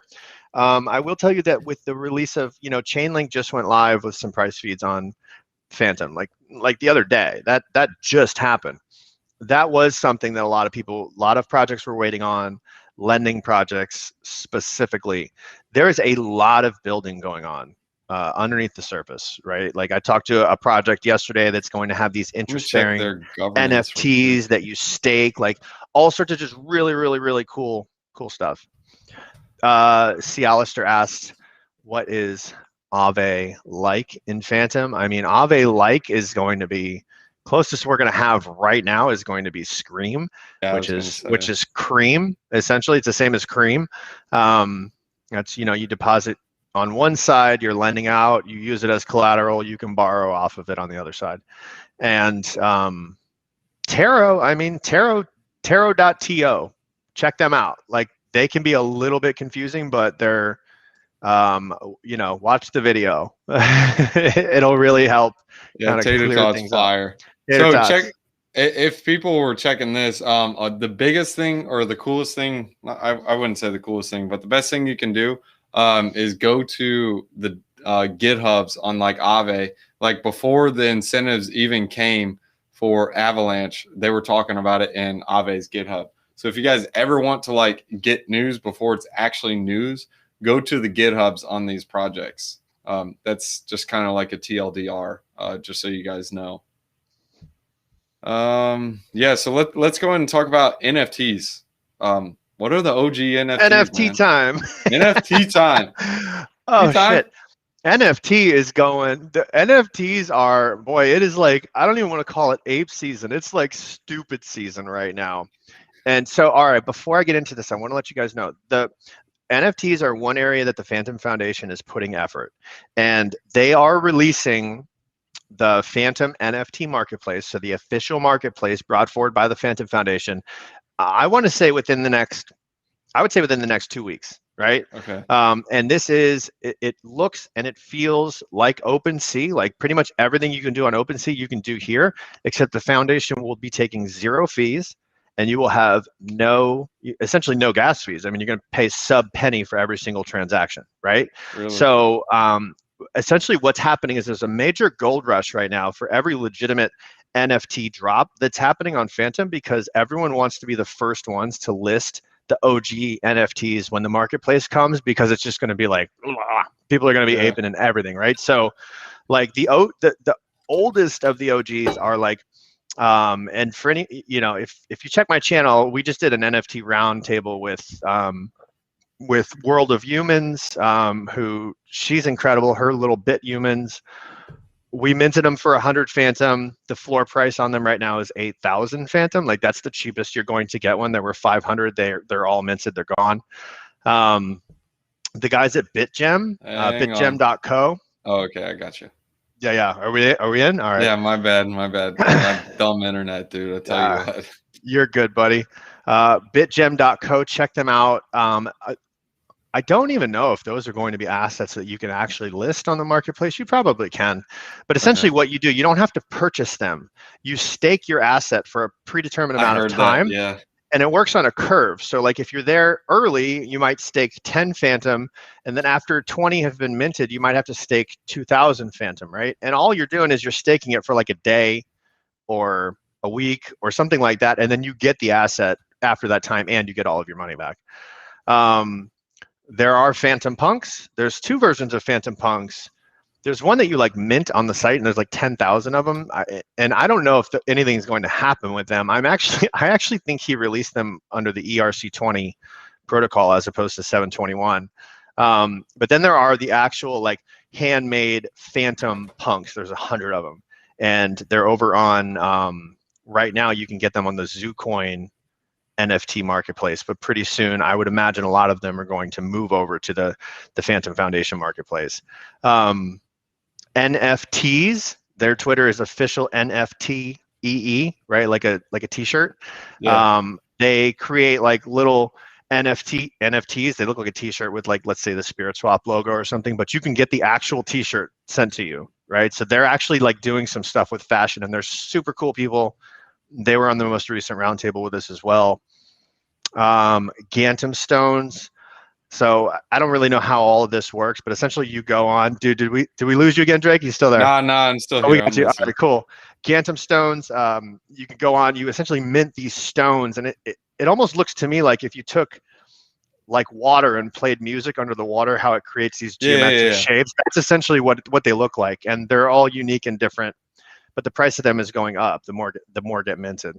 Speaker 2: I will tell you that with the release of, Chainlink just went live with some price feeds on Fantom, like the other day. That just happened. That was something that a lot of projects were waiting on, lending projects specifically. There is a lot of building going on underneath the surface, right? Like, I talked to a project yesterday that's going to have these interest-bearing NFTs that you stake, like all sorts of just really, really, really cool stuff. C. Alistair asked, what is Aave like in Fantom? I mean, Aave like is going to be closest we're going to have right now is going to be Scream, which is Cream. Essentially, it's the same as Cream. That's, you deposit on one side, you're lending out, you use it as collateral, you can borrow off of it on the other side. And Taro.to, check them out. Like, they can be a little bit confusing, but they're watch the video. It'll really help.
Speaker 1: Yeah, Tater Tots fire. So check if people were checking this. The biggest thing or the coolest thing, I wouldn't say the coolest thing, but the best thing you can do is go to the GitHubs on like Aave. Like, before the incentives even came for Avalanche, they were talking about it in Aave's GitHub. So if you guys ever want to like get news before it's actually news, go to the GitHubs on these projects. That's just kind of like a TLDR, just so you guys know. Yeah, so let's go ahead and talk about NFTs. What are the OG NFTs?
Speaker 2: NFT time.
Speaker 1: NFT time.
Speaker 2: Oh, shit. NFT is going. The NFTs are, boy, it is like, I don't even want to call it ape season. It's like stupid season right now. And so, all right, before I get into this, I want to let you guys know the NFTs are one area that the Fantom Foundation is putting effort, and they are releasing the Fantom NFT Marketplace, so the official marketplace brought forward by the Fantom Foundation. I want to say within the next 2 weeks, right?
Speaker 1: Okay.
Speaker 2: And this is, it looks and it feels like OpenSea, like pretty much everything you can do on OpenSea, you can do here, except the foundation will be taking 0 fees. And you will have essentially no gas fees. I mean, you're going to pay sub-penny for every single transaction, right?
Speaker 1: Really?
Speaker 2: So essentially what's happening is there's a major gold rush right now for every legitimate NFT drop that's happening on Fantom, because everyone wants to be the first ones to list the OG NFTs when the marketplace comes, because it's just going to be like, people are going to be aping and everything, right? So like the oldest of the OGs are like, and for any, if you check my channel, we just did an NFT roundtable with World of Humans, who, she's incredible. Her little bit humans, we minted them for 100 Fantom. The floor price on them right now is 8,000 Fantom. Like, that's the cheapest you're going to get one. There were 500. They're all minted. They're gone. The guys at BitGem, BitGem.co.
Speaker 1: Oh, okay, I got you.
Speaker 2: Yeah. Are we in? All right.
Speaker 1: Yeah, my bad. My dumb internet, dude. I tell you what.
Speaker 2: You're good, buddy. BitGem.co. Check them out. I don't even know if those are going to be assets that you can actually list on the marketplace. You probably can, but essentially what you do, you don't have to purchase them. You stake your asset for a predetermined amount of time.
Speaker 1: Yeah.
Speaker 2: And it works on a curve. So like if you're there early, you might stake 10 Fantom, and then after 20 have been minted, you might have to stake 2,000 Fantom, right? And all you're doing is you're staking it for like a day or a week or something like that, and then you get the asset after that time, and you get all of your money back. There are Fantom Punks. There's two versions of Fantom Punks. There's one that you like mint on the site, and there's like 10,000 of them. And I don't know if anything's going to happen with them. I actually think he released them under the ERC20 protocol as opposed to 721. But then there are the actual like handmade Fantom Punks. There's 100 of them, and they're over on right now. You can get them on the ZooCoin NFT Marketplace, but pretty soon I would imagine a lot of them are going to move over to the Fantom Foundation Marketplace. NFTs, their Twitter is official NFTEE, right? Like a t-shirt. Yeah. They create like little NFTs. They look like a t-shirt with like, let's say the Spirit Swap logo or something, but you can get the actual t-shirt sent to you, right? So they're actually like doing some stuff with fashion, and they're super cool people. They were on the most recent roundtable with us as well. Gantom stones. So I don't really know how all of this works, but essentially you go on. Dude, did we lose you again, Drake? You still there?
Speaker 1: No, I'm still here.
Speaker 2: We got you. All right, cool. Gantom stones. You can go on. You essentially mint these stones, and it almost looks to me like if you took like water and played music under the water, how it creates these geometric shapes. That's essentially what they look like, and they're all unique and different. But the price of them is going up the more get minted.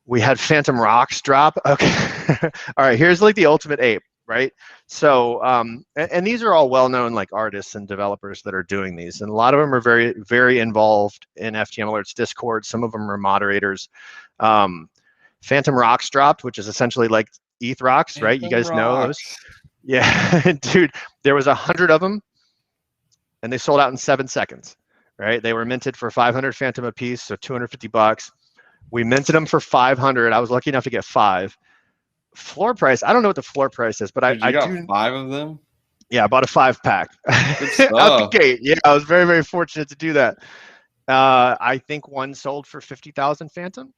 Speaker 2: We had Fantom Rocks drop. Okay. All right, here's like the ultimate ape, right? So and these are all well-known like artists and developers that are doing these, and a lot of them are very, very involved in FTM Alerts Discord. Some of them are moderators. Fantom Rocks dropped, which is essentially like ETH rocks, right? You guys know those? Yeah. Dude, there was 100 of them, and they sold out in 7 seconds. Right, they were minted for 500 Fantom a piece, so $250. We minted them for 500. I was lucky enough to get 5. Floor price, I don't know what the floor price is, but
Speaker 1: Dude, I got 5 of them.
Speaker 2: Yeah, I bought a 5-pack out the gate. Yeah, I was very, very fortunate to do that. I think one sold for 50,000 Fantom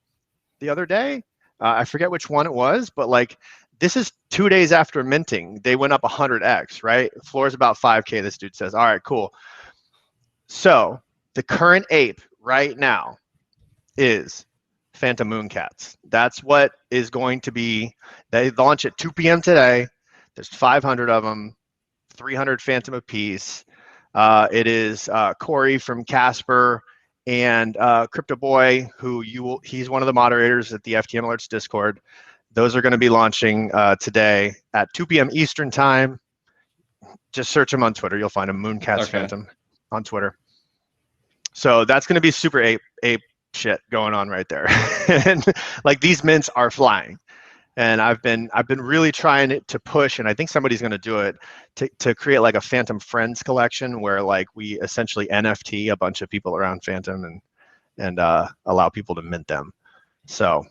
Speaker 2: the other day. I forget which one it was, but like this is 2 days after minting. They went up 100x. Right, floor is about 5K. This dude says, "All right, cool." So the current ape right now is Fantom Mooncats. That's what is going to be. They launch at 2 p.m. today. There's 500 of them, 300 Fantom a piece. It is Corey from Casper and Crypto Boy, he's one of the moderators at the FTM Alerts Discord. Those are going to be launching today at 2 p.m. Eastern time. Just search them on Twitter. You'll find them, Mooncats Fantom on Twitter. So that's going to be super ape shit going on right there. And like these mints are flying, and I've been really trying to push, and I think somebody's going to do it to create like a Fantom Friends collection where like we essentially NFT a bunch of people around Fantom and allow people to mint them. So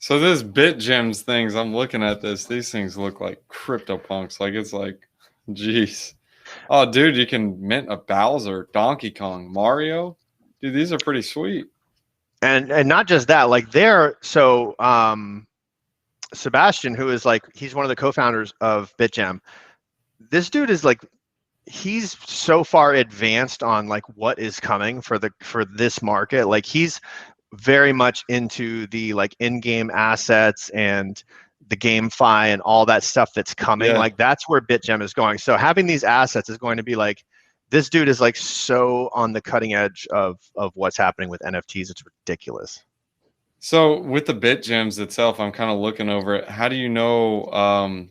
Speaker 1: this BitGems things, I'm looking at this. These things look like CryptoPunks. Like it's like, geez. Oh, dude, you can mint a Bowser, Donkey Kong, Mario. Dude, these are pretty sweet.
Speaker 2: And not just that, like Sebastian, who is like, he's one of the co-founders of BitGem. This dude is like, he's so far advanced on like what is coming for this market. Like he's very much into the like in-game assets and the GameFi and all that stuff that's coming. Yeah. Like that's where BitGem is going. So having these assets is going to be like, this dude is like so on the cutting edge of what's happening with NFTs. It's ridiculous.
Speaker 1: So with the BitGems itself, I'm kind of looking over it. How do you know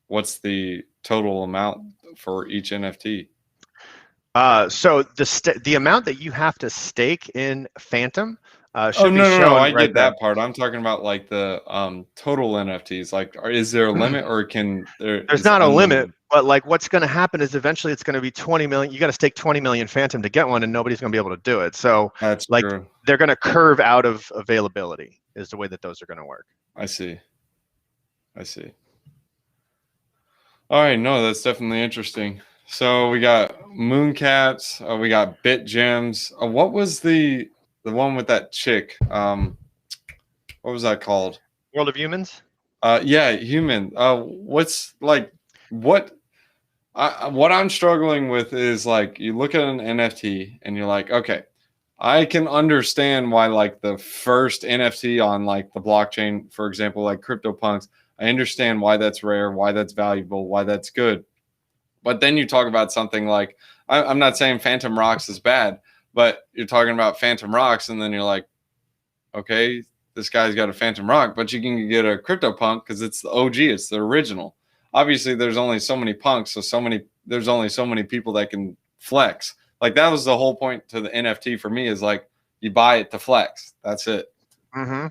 Speaker 1: what's the total amount for each NFT?
Speaker 2: So the amount that you have to stake in Fantom should be
Speaker 1: shown
Speaker 2: no,
Speaker 1: I
Speaker 2: right
Speaker 1: get that part. I'm talking about like the total NFTs. Like, is there a limit, or there's
Speaker 2: not a limit? But like, what's going to happen is eventually it's going to be 20 million. You got to stake 20 million Fantom to get one, and nobody's going to be able to do it. So
Speaker 1: that's
Speaker 2: like
Speaker 1: true.
Speaker 2: They're going to curve out of availability. Is the way that those are going to work.
Speaker 1: I see. All right, no, that's definitely interesting. So we got Mooncats, we got BitGems. What was the one with that chick? What was that called?
Speaker 2: World of Humans.
Speaker 1: Yeah, human. What's like what what I'm struggling with is like you look at an NFT and you're like, okay, I can understand why like the first NFT on like the blockchain, for example, like CryptoPunks, I understand why that's rare, why that's valuable, why that's good. But then you talk about something like I'm not saying Phantom Rocks is bad, but you're talking about Phantom Rocks, and then you're like, okay, this guy's got a Phantom Rock, but you can get a CryptoPunk because it's the OG, it's the original. Obviously, there's only so many punks, there's only so many people that can flex. Like that was the whole point to the NFT for me is like you buy it to flex. That's it.
Speaker 2: Mm-hmm.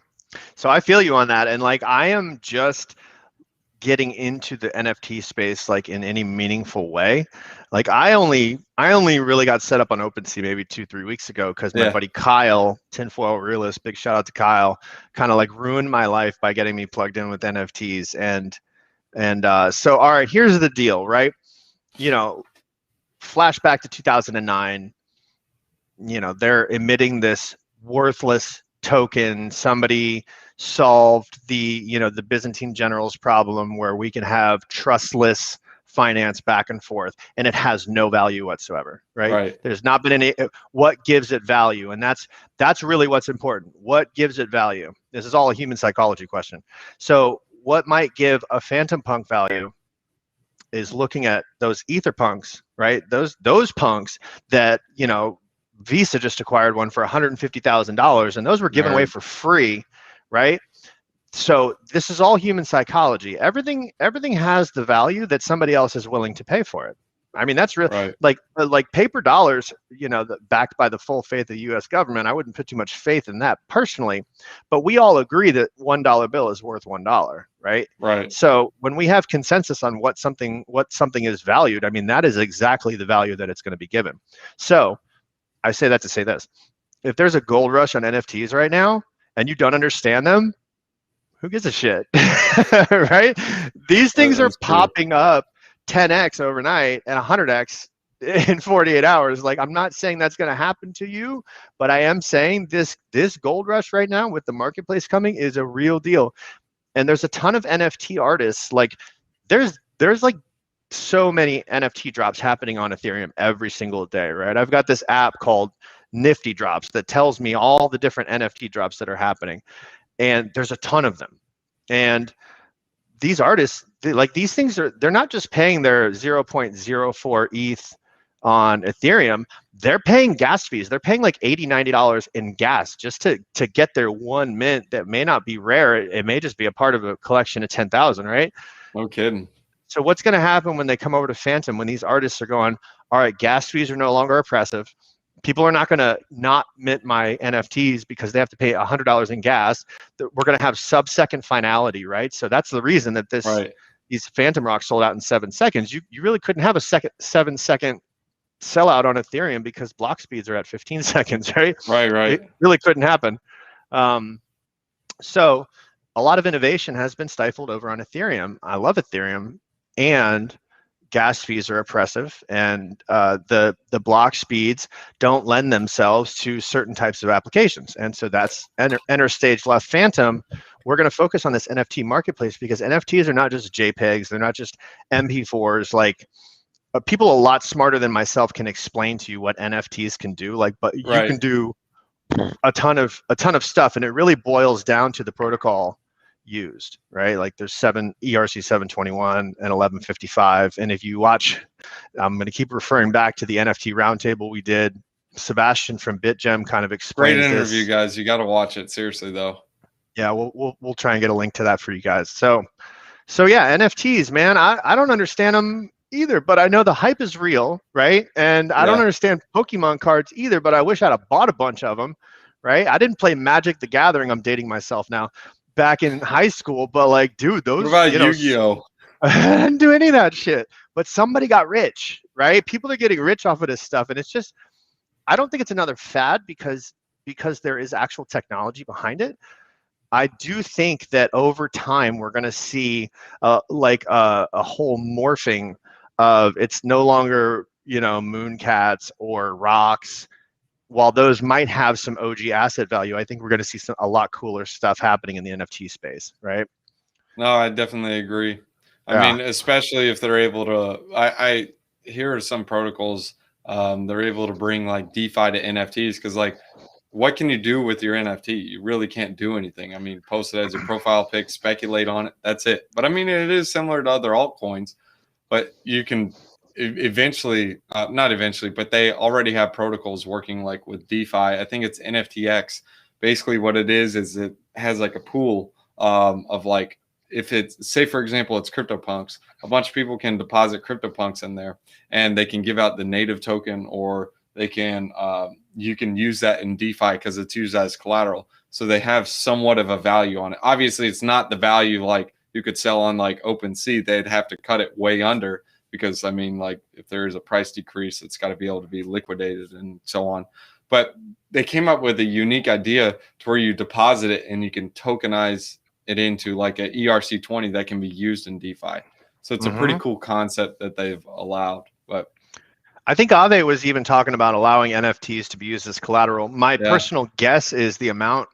Speaker 2: So I feel you on that, and like I am just getting into the NFT space like in any meaningful way. Like I only really got set up on OpenSea maybe 2-3 weeks ago because my buddy Kyle, Tinfoil Realist, big shout out to Kyle, kind of like ruined my life by getting me plugged in with NFTs. And so all right, here's the deal, right? You know, flashback to 2009, you know, they're emitting this worthless token. Somebody solved the, you know, the Byzantine generals problem where we can have trustless finance back and forth, and it has no value whatsoever, right? There's not been any. What gives it value? And that's really what's important. What gives it value? This is all a human psychology question. So what might give a Phantom Punk value is looking at those ether punks, right? Those punks that, you know, Visa just acquired one for $150,000, and those were given away for free, right? So this is all human psychology. Everything has the value that somebody else is willing to pay for it. I mean, that's really like paper dollars, you know, backed by the full faith of the U.S. government. I wouldn't put too much faith in that personally, but we all agree that $1 bill is worth $1, right?
Speaker 1: Right.
Speaker 2: So when we have consensus on what something is valued, I mean, that is exactly the value that it's going to be given. So I say that to say this: if there's a gold rush on NFTs right now and you don't understand them, who gives a shit, right? These things are popping up 10x overnight and 100x in 48 hours. Like, I'm not saying that's going to happen to you, but I am saying this gold rush right now with the marketplace coming is a real deal. And there's a ton of NFT artists. Like there's like so many NFT drops happening on Ethereum every single day, right? I've got this app called Nifty Drops that tells me all the different NFT drops that are happening. And there's a ton of them. And these artists, like these things they're not just paying their 0.04 ETH on Ethereum, they're paying gas fees. They're paying like $80, $90 in gas just to get their one mint that may not be rare. It may just be a part of a collection of 10,000, right?
Speaker 1: No kidding.
Speaker 2: So what's going to happen when they come over to Fantom, when these artists are going, all right, gas fees are no longer oppressive. People are not going to not mint my NFTs because they have to pay $100 in gas. We're going to have sub-second finality, right? So that's the reason that these Phantom Rocks sold out in 7 seconds. You really couldn't have a 7-second sellout on Ethereum because block speeds are at 15 seconds, right?
Speaker 1: Right.
Speaker 2: It really couldn't happen. So a lot of innovation has been stifled over on Ethereum. I love Ethereum, and gas fees are oppressive, and the block speeds don't lend themselves to certain types of applications. And so that's enter stage left. Fantom, we're going to focus on this NFT marketplace because NFTs are not just JPEGs, they're not just MP4s. Like people a lot smarter than myself can explain to you what NFTs can do. Like, but you can do a ton of stuff, and it really boils down to the protocol used, right? Like there's ERC 721 and 1155. And if you watch, I'm going to keep referring back to the NFT roundtable we did. Sebastian from BitGem kind of explains
Speaker 1: Great interview, guys. You got to watch it seriously, though.
Speaker 2: Yeah, we'll try and get a link to that for you guys. So yeah, NFTs, man. I don't understand them either, but I know the hype is real, right? And I don't understand Pokemon cards either, but I wish I'd have bought a bunch of them, right? I didn't play Magic the Gathering. I'm dating myself now. Back in high school, but like, dude, those.
Speaker 1: What about Yu-Gi-Oh?
Speaker 2: I didn't do any of that shit, but somebody got rich, right? People are getting rich off of this stuff, and it's just, I don't think it's another fad because there is actual technology behind it. I do think that over time we're going to see like a whole morphing of, it's no longer, you know, Mooncats or rocks. While those might have some OG asset value, I think we're going to see a lot cooler stuff happening in the NFT space, right?
Speaker 1: No, I definitely agree. I
Speaker 2: Yeah.
Speaker 1: mean, especially if they're able to, I here are some protocols, they're able to bring like DeFi to NFTs, because like, what can you do with your NFT? You really can't do anything. I mean, post it as your profile pic, speculate on it. That's it. But I mean, it is similar to other altcoins, but you can eventually, not eventually, but they already have protocols working like with DeFi. I think it's NFTX. Basically, what it is it has like a pool of like, if it's, say for example, it's CryptoPunks, a bunch of people can deposit CryptoPunks in there, and they can give out the native token, or they can you can use that in DeFi because it's used as collateral. So they have somewhat of a value on it. Obviously, it's not the value like you could sell on like OpenSea. They'd have to cut it way under, because I mean, like, if there is a price decrease, it's got to be able to be liquidated and so on. But they came up with a unique idea to where you deposit it and you can tokenize it into like a ERC20 that can be used in DeFi. So it's a pretty cool concept that they've allowed. But
Speaker 2: I think Ave was even talking about allowing NFTs to be used as collateral. My personal guess is the amount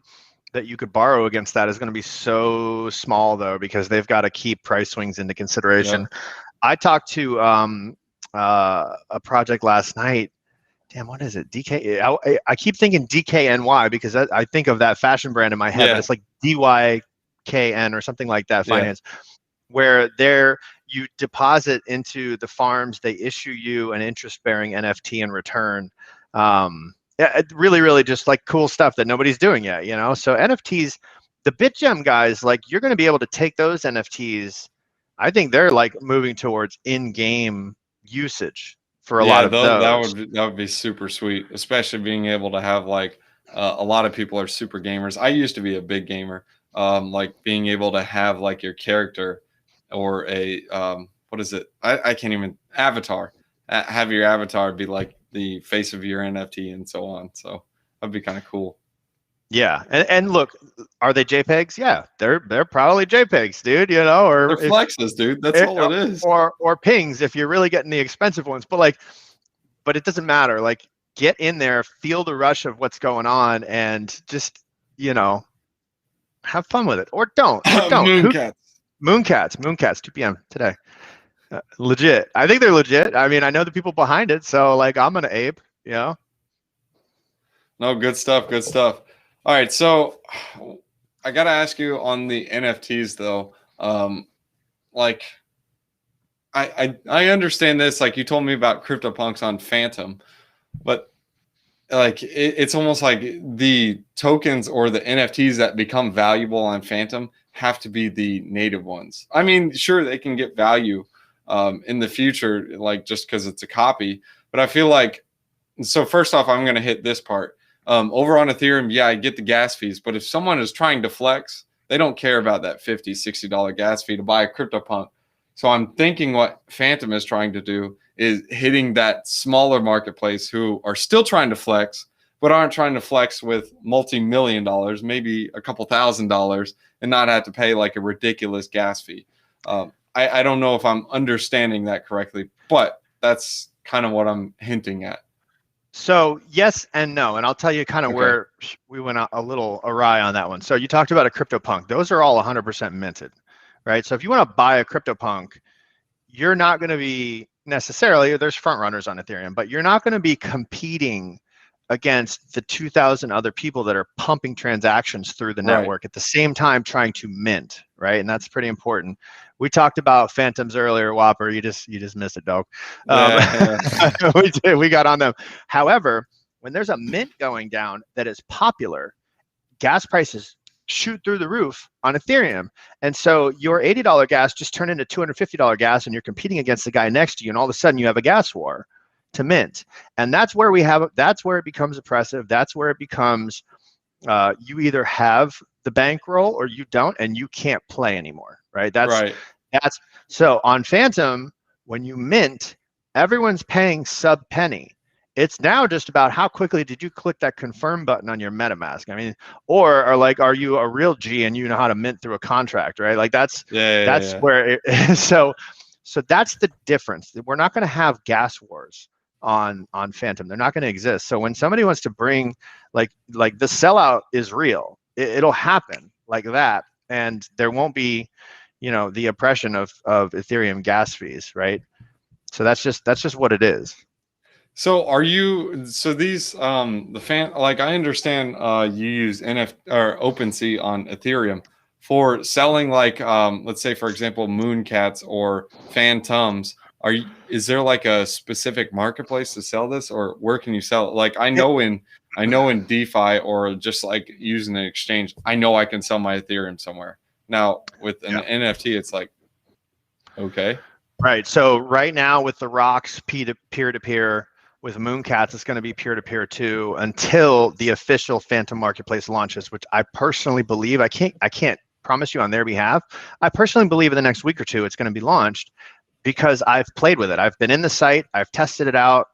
Speaker 2: that you could borrow against that is going to be so small, though, because they've got to keep price swings into consideration. I talked to a project last night. Damn, what is it? I keep thinking DKNY because I think of that fashion brand in my head, but it's like DYKN or something like that, finance, where you deposit into the farms, they issue you an interest-bearing NFT in return. Really, really just like cool stuff that nobody's doing yet, you know? So NFTs, the BitGem guys, like, you're going to be able to take those NFTs. I think they're like moving towards in-game usage for a lot of those.
Speaker 1: That would be super sweet, especially being able to have like a lot of people are super gamers. I used to be a big gamer. Like being able to have like your character or a what is it? I can't even, avatar. Have your avatar be like the face of your NFT and so on. So that'd be kind of cool.
Speaker 2: Yeah, and look, are they JPEGs? Yeah, they're probably JPEGs, dude. You know, or
Speaker 1: they're flexes, dude. That's all it is.
Speaker 2: Or pings if you're really getting the expensive ones. But it doesn't matter. Like, get in there, feel the rush of what's going on, and just, you know, have fun with it, or don't. Mooncats, 2 p.m. today. Legit. I think they're legit. I mean, I know the people behind it, so like, I'm gonna ape. You know.
Speaker 1: No, good stuff. Good stuff. All right, so I gotta ask you on the NFTs though. Like, I understand this. Like, you told me about CryptoPunks on Fantom, but like it's almost like the tokens or the NFTs that become valuable on Fantom have to be the native ones. I mean, sure, they can get value in the future, like just because it's a copy. But I feel like, so first off, I'm gonna hit this part. Over on Ethereum, yeah, I get the gas fees, but if someone is trying to flex, they don't care about that $50, $60 gas fee to buy a CryptoPunk. So I'm thinking what Fantom is trying to do is hitting that smaller marketplace who are still trying to flex, but aren't trying to flex with multi-million dollars, maybe a couple $1,000s, and not have to pay like a ridiculous gas fee. I don't know if I'm understanding that correctly, but that's kind of what I'm hinting at.
Speaker 2: So yes and no, and I'll tell you kind of where we went a little awry on that one. So you talked about a CryptoPunk. Those are all 100% minted, right? So if you want to buy a CryptoPunk, you're not going to be necessarily, there's front runners on Ethereum, but you're not going to be competing against the 2,000 other people that are pumping transactions through the network at the same time trying to mint, right? And that's pretty important. We talked about Fantoms earlier, Whopper. You just missed it, dog. We got on them. However, when there's a mint going down that is popular, gas prices shoot through the roof on Ethereum. And so your $80 gas just turned into $250 gas, and you're competing against the guy next to you, and all of a sudden you have a gas war to mint. And that's where that's where it becomes oppressive. That's where it becomes you either have the bankroll or you don't, and you can't play anymore, right? That's so on Fantom, when you mint, everyone's paying sub penny. It's now just about how quickly did you click that confirm button on your MetaMask. I mean, or like, are you a real G and you know how to mint through a contract, right? Like that's where so that's the difference. We're not going to have gas wars on Fantom. They're not going to exist. So when somebody wants to bring like the sellout is real, it'll happen like that, and there won't be, you know, the oppression of Ethereum gas fees, right? So that's just what it is.
Speaker 1: So these like I understand you use NFT or OpenSea on Ethereum for selling like let's say for example Mooncats or Fantoms. Is there like a specific marketplace to sell this, or where can you sell it? Like I know in DeFi or just like using an exchange, I know I can sell my Ethereum somewhere. Now with an NFT, it's like okay.
Speaker 2: Right. So right now with the rocks peer-to-peer, with Mooncats, it's going to be peer-to-peer too until the official Fantom Marketplace launches, which I personally believe, I can't promise you on their behalf. I personally believe in the next week or two it's going to be launched because I've played with it. I've been in the site, I've tested it out.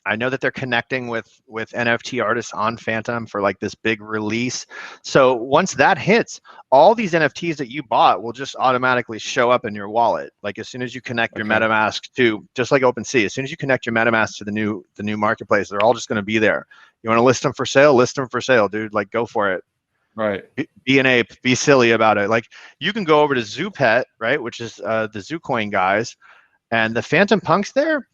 Speaker 2: I know that they're connecting with NFT artists on Fantom for like this big release. So once that hits, all these NFTs that you bought will just automatically show up in your wallet. Like as soon as you connect your MetaMask to, just like OpenSea, as soon as you connect your MetaMask to the new marketplace, they're all just going to be there. You want to list them for sale? List them for sale, dude. Like go for it.
Speaker 1: Right.
Speaker 2: Be an ape. Be silly about it. Like you can go over to ZooPet, right, which is the ZooCoin guys, and the Fantom Punks there.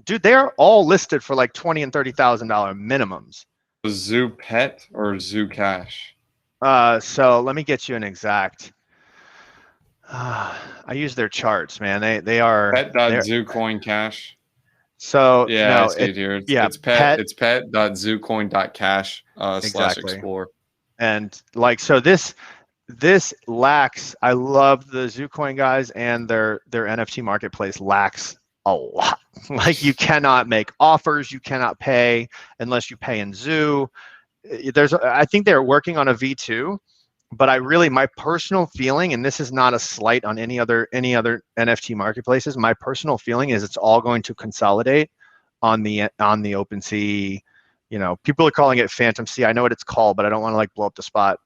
Speaker 2: Dude, they are all listed for like $20,000 and $30,000 minimums.
Speaker 1: Zoo Pet or Zoo Cash?
Speaker 2: So let me get you an exact. I use their charts, man. They are
Speaker 1: pet.zoocoincash.
Speaker 2: So
Speaker 1: yeah,
Speaker 2: no,
Speaker 1: I see it here. It's pet.zoocoin.cash
Speaker 2: exactly.
Speaker 1: /explore.
Speaker 2: And like so this lacks. I love the ZooCoin guys, and their NFT marketplace lacks a lot. Like you cannot make offers, you cannot pay unless you pay in Zoo. I think they're working on a V2, but my personal feeling, and this is not a slight on any other NFT marketplaces, my personal feeling is it's all going to consolidate on the OpenSea. You know, people are calling it Fantom Sea. I know what it's called, but I don't want to like blow up the spot.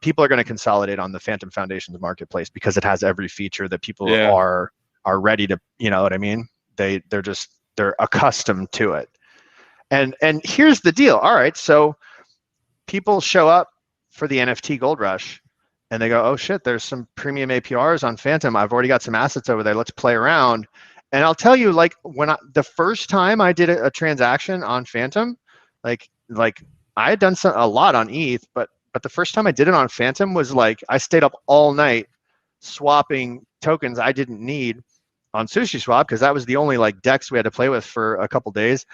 Speaker 2: People are going to consolidate on the Fantom Foundation's marketplace because it has every feature that people are ready to, you know what I mean? They're accustomed to it. And here's the deal. All right, so people show up for the NFT gold rush and they go, oh shit, there's some premium APRs on Fantom. I've already got some assets over there. Let's play around. And I'll tell you, like the first time I did a transaction on Fantom, like I had done a lot on ETH, but the first time I did it on Fantom was like I stayed up all night swapping tokens I didn't need on SushiSwap because that was the only like DEX we had to play with for a couple days,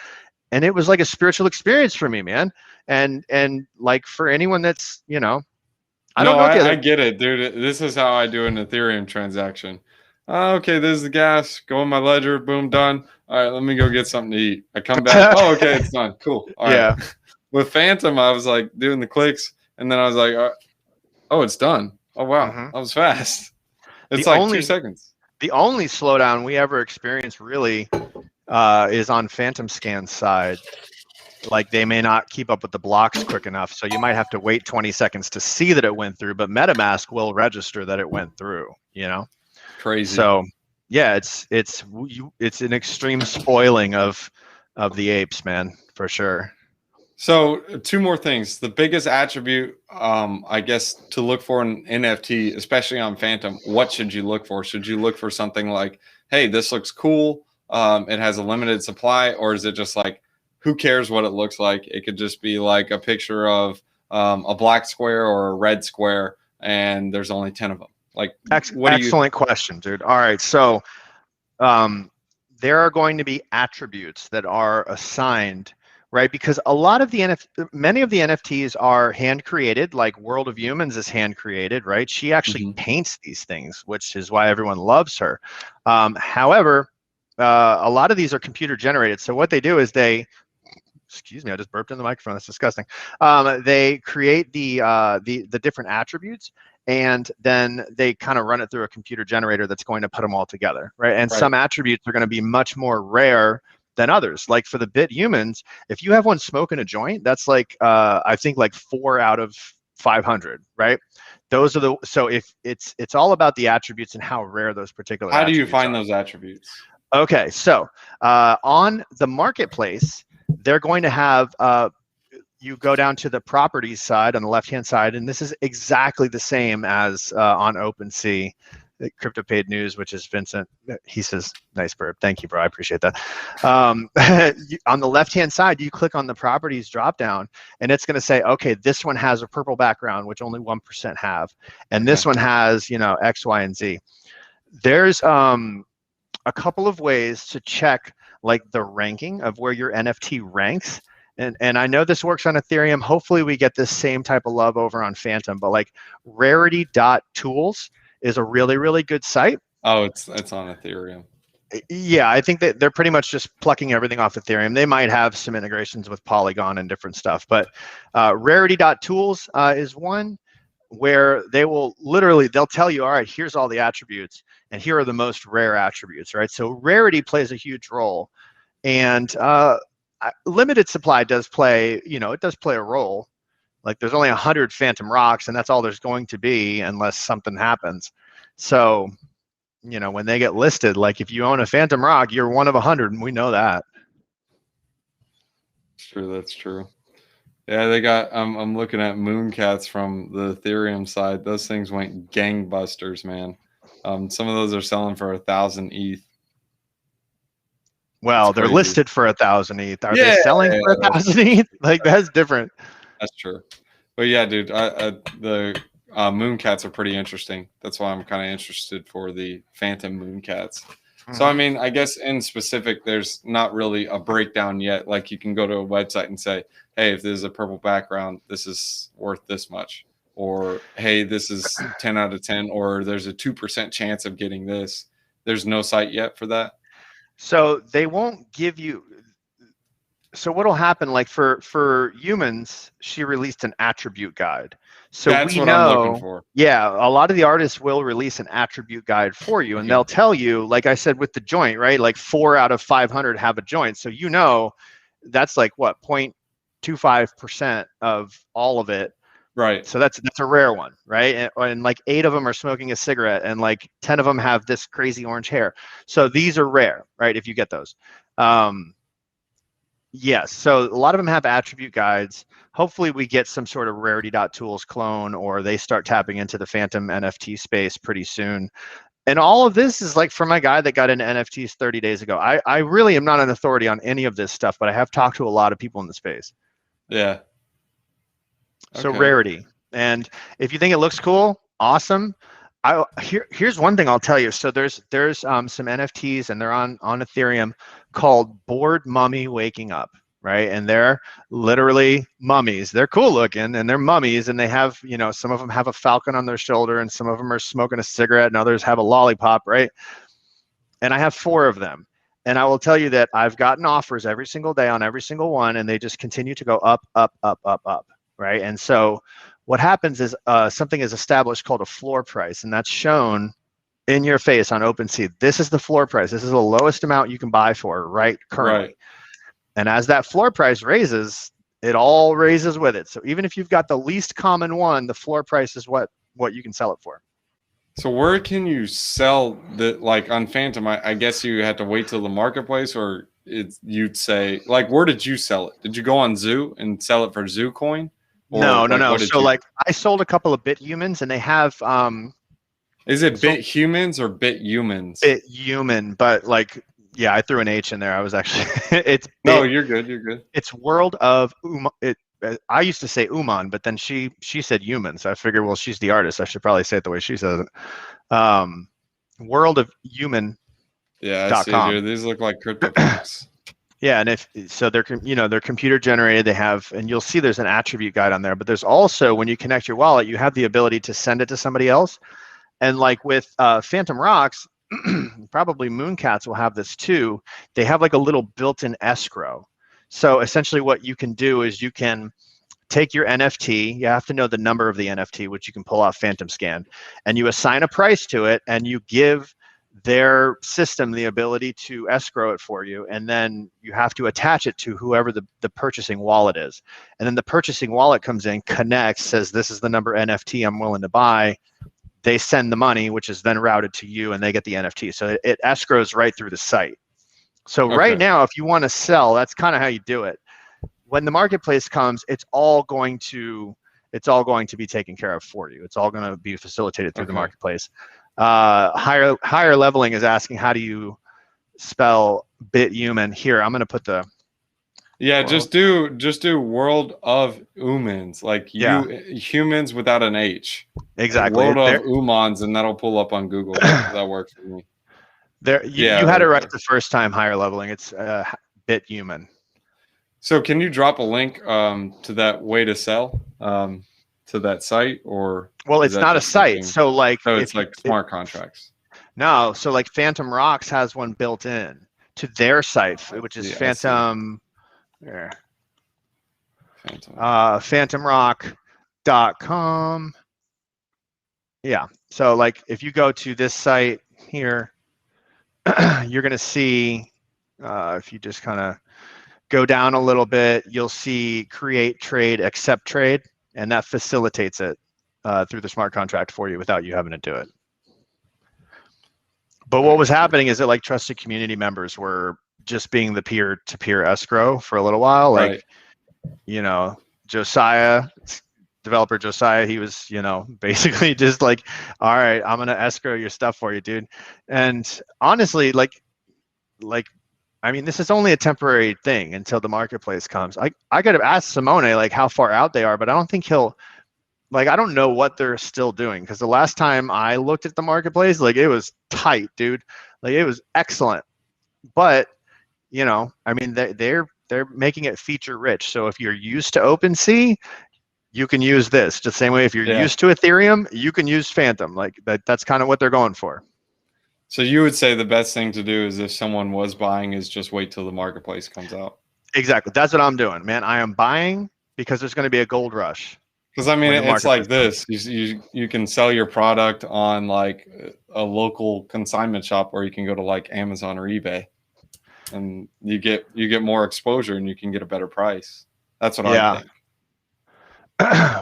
Speaker 2: and it was like a spiritual experience for me, man. And like for anyone that's, you know,
Speaker 1: I get it, dude. This is how I do an Ethereum transaction. Okay, this is the gas. Go in my ledger. Boom, done. All right, let me go get something to eat. I come back. Oh, okay, it's done. Cool. All right. With Fantom, I was like doing the clicks, and then I was like, oh, it's done. Oh wow, that was fast. It's like 2 seconds.
Speaker 2: The only slowdown we ever experienced really is on Fantom Scan's side. Like they may not keep up with the blocks quick enough, so you might have to wait 20 seconds to see that it went through, but MetaMask will register that it went through, you know?
Speaker 1: Crazy.
Speaker 2: So yeah, it's an extreme spoiling of the apes, man, for sure.
Speaker 1: So 2 more things. The biggest attribute, I guess, to look for in NFT, especially on Fantom, what should you look for? Should you look for something like, hey, this looks cool, it has a limited supply, or is it just like, who cares what it looks like? It could just be like a picture of a black square or a red square, and there's only 10 of them. Like,
Speaker 2: excellent question, dude. All right, so there are going to be attributes that are assigned, right? Because a lot of many of the NFTs are hand created, like World of Humans is hand created, right? She actually paints these things, which is why everyone loves her. However, a lot of these are computer generated. So what they do is excuse me, I just burped in the microphone. That's disgusting. They create the different attributes, and then they kind of run it through a computer generator that's going to put them all together, right? And some attributes are going to be much more rare than others. Like for the bit humans, if you have one smoking a joint, that's like I think like 4 out of 500, right? Those are the, so if it's all about the attributes and how rare those particular
Speaker 1: How do you
Speaker 2: attributes
Speaker 1: find
Speaker 2: are.
Speaker 1: those attributes?
Speaker 2: Okay, so on the marketplace, they're going to have you go down to the properties side on the left-hand side, and this is exactly the same as on OpenSea, Crypto Paid News, which is Vincent. He says, nice burp. Thank you, bro. I appreciate that. On the left-hand side, you click on the properties dropdown, and it's going to say, okay, this one has a purple background, which only 1% have, and this one has, you know, X, Y, and Z. There's a couple of ways to check like the ranking of where your NFT ranks. And I know this works on Ethereum. Hopefully we get this same type of love over on Fantom, but like rarity.tools is a really, really good site.
Speaker 1: Oh, it's on Ethereum.
Speaker 2: Yeah, I think that they're pretty much just plucking everything off Ethereum. They might have some integrations with Polygon and different stuff, but rarity.tools is one where they will literally, they'll tell you, all right, here's all the attributes and here are the most rare attributes, right? So rarity plays a huge role, and limited supply does play, you know, it does play a role. Like there's only 100 Fantom rocks, and that's all there's going to be unless something happens. So, you know, when they get listed, like if you own a Fantom rock, you're one of 100, and we know that.
Speaker 1: True, that's true. Yeah, they got. I'm looking at Mooncats from the Ethereum side. Those things went gangbusters, man. Some of those are selling for 1,000 ETH.
Speaker 2: Well, they're listed for 1,000 ETH. Are they selling for 1,000 ETH? Like that's different.
Speaker 1: That's true. But yeah, dude, the Mooncats are pretty interesting. That's why I'm kind of interested for the Fantom Mooncats. So, I mean, I guess in specific, there's not really a breakdown yet. Like you can go to a website and say, hey, if there's a purple background, this is worth this much. Or, hey, this is 10 out of 10. Or there's a 2% chance of getting this. There's no site yet for that.
Speaker 2: So they won't give you. So what'll happen, like for humans, she released an attribute guide. So
Speaker 1: that's
Speaker 2: we
Speaker 1: what
Speaker 2: know,
Speaker 1: I'm looking for.
Speaker 2: Yeah, a lot of the artists will release an attribute guide for you, and they'll tell you, like I said with the joint, right? Like 4 out of 500 have a joint. So you know, that's like what 0.25% of all of it.
Speaker 1: Right.
Speaker 2: So that's a rare one, right? And like 8 of them are smoking a cigarette, and like 10 of them have this crazy orange hair. So these are rare, right? If you get those. Yes, so a lot of them have attribute guides. Hopefully we get some sort of rarity.tools clone, or they start tapping into the Fantom NFT space pretty soon. And all of this is like for my guy that got into NFTs 30 days ago. I really am not an authority on any of this stuff, but I have talked to a lot of people in the space.
Speaker 1: Yeah.
Speaker 2: So rarity. And if you think it looks cool, awesome. Here's one thing I'll tell you. So there's some NFTs, and they're on Ethereum, called Bored Mummy Waking Up, right? And they're literally mummies. They're cool looking, and they're mummies, and they have, you know, some of them have a falcon on their shoulder, and some of them are smoking a cigarette, and others have a lollipop, right? And I have 4 of them. And I will tell you that I've gotten offers every single day on every single one, and they just continue to go up, up, up, up, up, right? And so what happens is something is established called a floor price, and that's shown in your face on OpenSea. This is the floor price. This is the lowest amount you can buy for right currently. Right. And as that floor price raises, it all raises with it. So even if you've got the least common one, the floor price is what you can sell it for.
Speaker 1: So where can you sell the, like on Fantom? I guess you had to wait till the marketplace, or you'd say, like, where did you sell it? Did you go on Zoo and sell it for Zoo Coin?
Speaker 2: No. So like I sold a couple of BitHumans, and they have
Speaker 1: is it BitHumans or BitHumans?
Speaker 2: BitHuman, but like, yeah, I threw an H in there. I was actually it's
Speaker 1: no, you're good. You're good.
Speaker 2: It's World of I used to say Uman, but then she said human, so I figured, well, she's the artist, I should probably say it the way she says it. World of Human.
Speaker 1: Yeah, I see here. These look like CryptoPunks.
Speaker 2: Yeah, and they're computer generated. They have, and you'll see there's an attribute guide on there, but there's also, when you connect your wallet, you have the ability to send it to somebody else. And like with Fantom Rocks, probably Mooncats will have this too. They have like a little built-in escrow. So essentially what you can do is you can take your NFT, you have to know the number of the NFT, which you can pull off Fantom Scan, and you assign a price to it, and you give their system the ability to escrow it for you, and then you have to attach it to whoever the purchasing wallet is. And then the purchasing wallet comes in, connects, says this is the number NFT I'm willing to buy. They send the money, which is then routed to you, and they get the NFT. So it escrows right through the site. So right now, if you want to sell, that's kind of how you do it. When the marketplace comes, it's all going to be taken care of for you. It's all going to be facilitated through the marketplace. Higher leveling is asking, how do you spell BitHuman? Here, I'm going to put the
Speaker 1: just do world of humans, like humans without an H.
Speaker 2: Exactly.
Speaker 1: World of humans, and that'll pull up on Google. That works for me.
Speaker 2: You had it right the first time. Higher leveling. It's BitHuman.
Speaker 1: So can you drop a link to that way to sell to that site, or?
Speaker 2: Well, it's not a site. So like,
Speaker 1: it's like smart contracts.
Speaker 2: No, so like Fantom Rocks has one built in to their site, which is Fantom. There. Fantomrock.com. Yeah. So like, if you go to this site here, you're going to see, if you just kind of go down a little bit, you'll see create trade, accept trade, and that facilitates it through the smart contract for you without you having to do it. But what was happening is that like trusted community members were just being the peer-to-peer escrow for a little while. Like, you know, developer Josiah, he was, you know, basically just like, all right, I'm going to escrow your stuff for you, dude. And honestly, like, I mean, this is only a temporary thing until the marketplace comes. I got to ask Simone, like, how far out they are, but I don't think I don't know what they're still doing, because the last time I looked at the marketplace, like, it was tight, dude. Like, it was excellent. But, you know, I mean, they're making it feature rich. So if you're used to OpenSea, you can use this. The same way if you're used to Ethereum, you can use Fantom. Like, that's kind of what they're going for.
Speaker 1: So you would say the best thing to do is, if someone was buying, is just wait till the marketplace comes out.
Speaker 2: Exactly. That's what I'm doing, man. I am buying because there's going to be a gold rush.
Speaker 1: Because I mean, it's like this: you can sell your product on like a local consignment shop, or you can go to like Amazon or eBay, and you get more exposure, and you can get a better price. That's what I think.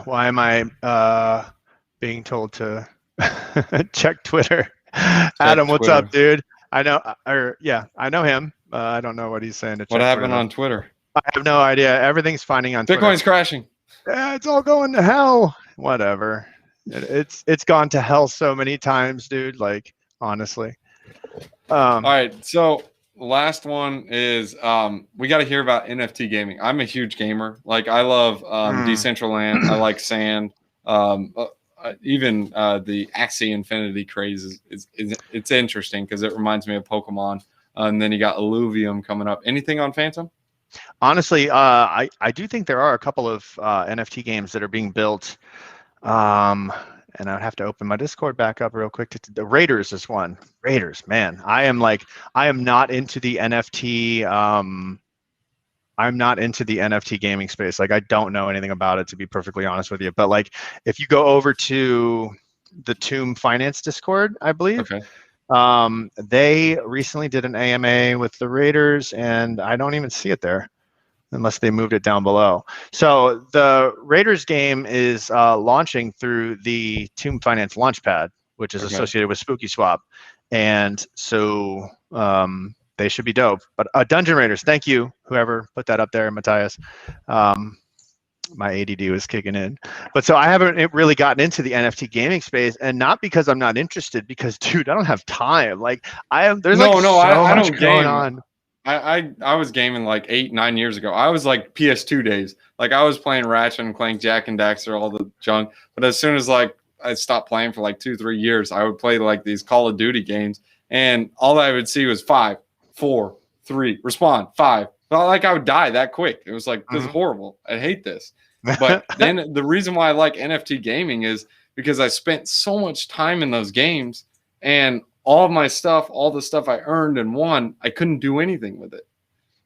Speaker 2: Why am I being told to check Twitter? Adam, what's up, dude? I know him. I don't know what he's saying.
Speaker 1: What happened on Twitter?
Speaker 2: I have no idea. Everything's finding on Twitter.
Speaker 1: Bitcoin's crashing.
Speaker 2: Yeah, it's all going to hell. Whatever. It's gone to hell so many times, dude. Like, honestly.
Speaker 1: All right. So last one is we got to hear about NFT gaming. I'm a huge gamer. Like, I love Decentraland. I like Sand. Even the Axie Infinity craze it's interesting because it reminds me of Pokemon. And then you got Illuvium coming up. Anything on Fantom?
Speaker 2: Honestly, I do think there are a couple of NFT games that are being built. And I would have to open my Discord back up real quick. The Raiders is one. Raiders, man. I am not into the NFT. I'm not into the NFT gaming space. Like, I don't know anything about it, to be perfectly honest with you. But like, if you go over to the Tomb Finance Discord, I believe. Okay. They recently did an AMA with the Raiders, and I don't even see it there unless they moved it down below. So the Raiders game is launching through the Tomb Finance Launchpad, which is associated with Spooky Swap. And so they should be dope. But Dungeon Raiders, thank you, whoever put that up there, Matthias. My ADD was kicking in. But so I haven't really gotten into the NFT gaming space, and not because I'm not interested, because, dude, I don't have time. Like, there's so much going on.
Speaker 1: I was gaming like 8-9 years ago. I was like PS2 days. Like, I was playing Ratchet and Clank, Jack and Daxter, all the junk. But as soon as like I stopped playing for like 2-3 years, I would play like these Call of Duty games, and all I would see was 5, 4, 3, respond, 5. Not like I would die that quick. It was like, this is horrible. I hate this. But then the reason why I like NFT gaming is because I spent so much time in those games, and all of my stuff, all the stuff I earned and won, I couldn't do anything with it.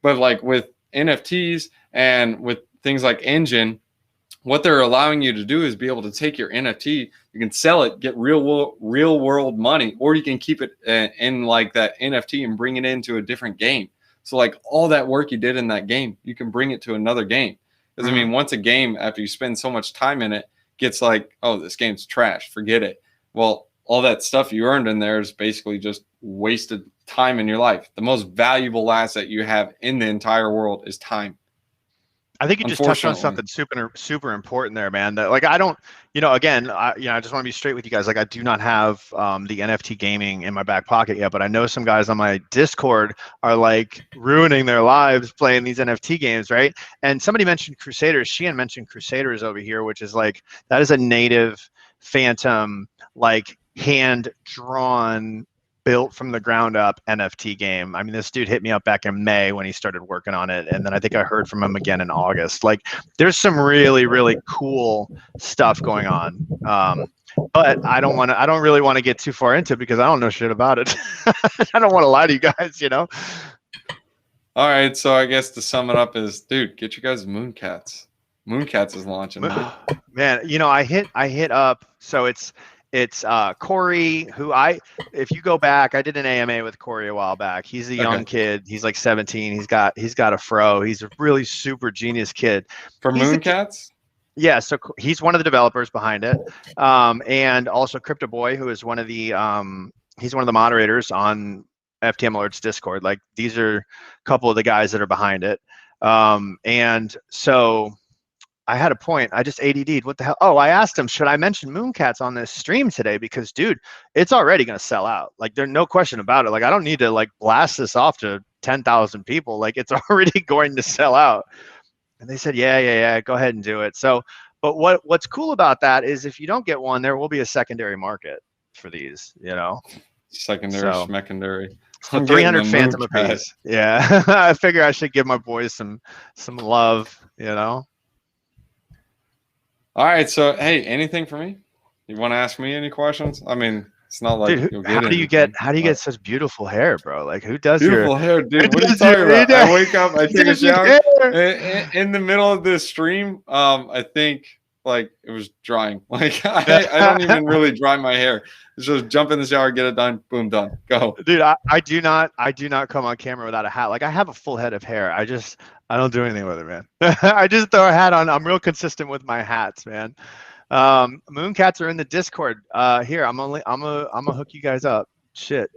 Speaker 1: But like with NFTs and with things like Engine, what they're allowing you to do is be able to take your NFT, you can sell it, get real world money, or you can keep it in like that NFT and bring it into a different game. So like all that work you did in that game, you can bring it to another game. Because I mean, once a game, after you spend so much time in it, gets like, oh, this game's trash, forget it. Well, all that stuff you earned in there is basically just wasted time in your life. The most valuable asset you have in the entire world is time.
Speaker 2: I think you just touched on something super important there, man. That like I don't, again, I just want to be straight with you guys. Like I do not have the NFT gaming in my back pocket yet, but I know some guys on my Discord are like ruining their lives playing these NFT games, right? And somebody mentioned Crusaders. Sheehan mentioned Crusaders over here, which is like that is a native Fantom, like hand drawn, built from the ground up NFT game. I mean, this dude hit me up back in May when he started working on it, and then I think I heard from him again in August. Like, there's some really cool stuff going on. But I don't really want to get too far into it because I don't know shit about it. I don't want to lie to you guys,
Speaker 1: All right, so I guess to sum it up is, dude, get you guys Mooncats. Mooncats is launching.
Speaker 2: Man, I hit up. So it's Corey, who if you go back, I did an AMA with Corey a while back. He's a young kid. He's like 17. He's got a fro. He's a really super genius kid.
Speaker 1: For Mooncats?
Speaker 2: Yeah, so he's one of the developers behind it. And also Crypto Boy, who is one of the he's one of the moderators on FTM Alerts Discord. Like these are a couple of the guys that are behind it. And so I had a point. I just ADD'd. What the hell? Oh, I asked him, should I mention Mooncats on this stream today? Because, dude, it's already going to sell out. Like, there's no question about it. Like, I don't need to, like, blast this off to 10,000 people. Like, it's already going to sell out. And they said, yeah, go ahead and do it. So, but what's cool about that is if you don't get one, there will be a secondary market for these,
Speaker 1: Secondary, schmecondary.
Speaker 2: 300 Fantom apiece. Yeah. I figure I should give my boys some love,
Speaker 3: All right, so hey, anything for me? You want to ask me any questions? I mean, it's not like
Speaker 2: dude, how do you get such beautiful hair, bro? Like who does
Speaker 3: beautiful hair, dude? What are you talking about? I wake up, I take a shower in the middle of this stream. I think like it was drying. Like I don't even really dry my hair. It's just jump in the shower, get it done, boom, done, go.
Speaker 2: Dude, I do not come on camera without a hat. Like I have a full head of hair. I don't do anything with it, man. I just throw a hat on. I'm real consistent with my hats, man. Mooncats are in the Discord. Here, I'm gonna hook you guys up. Shit,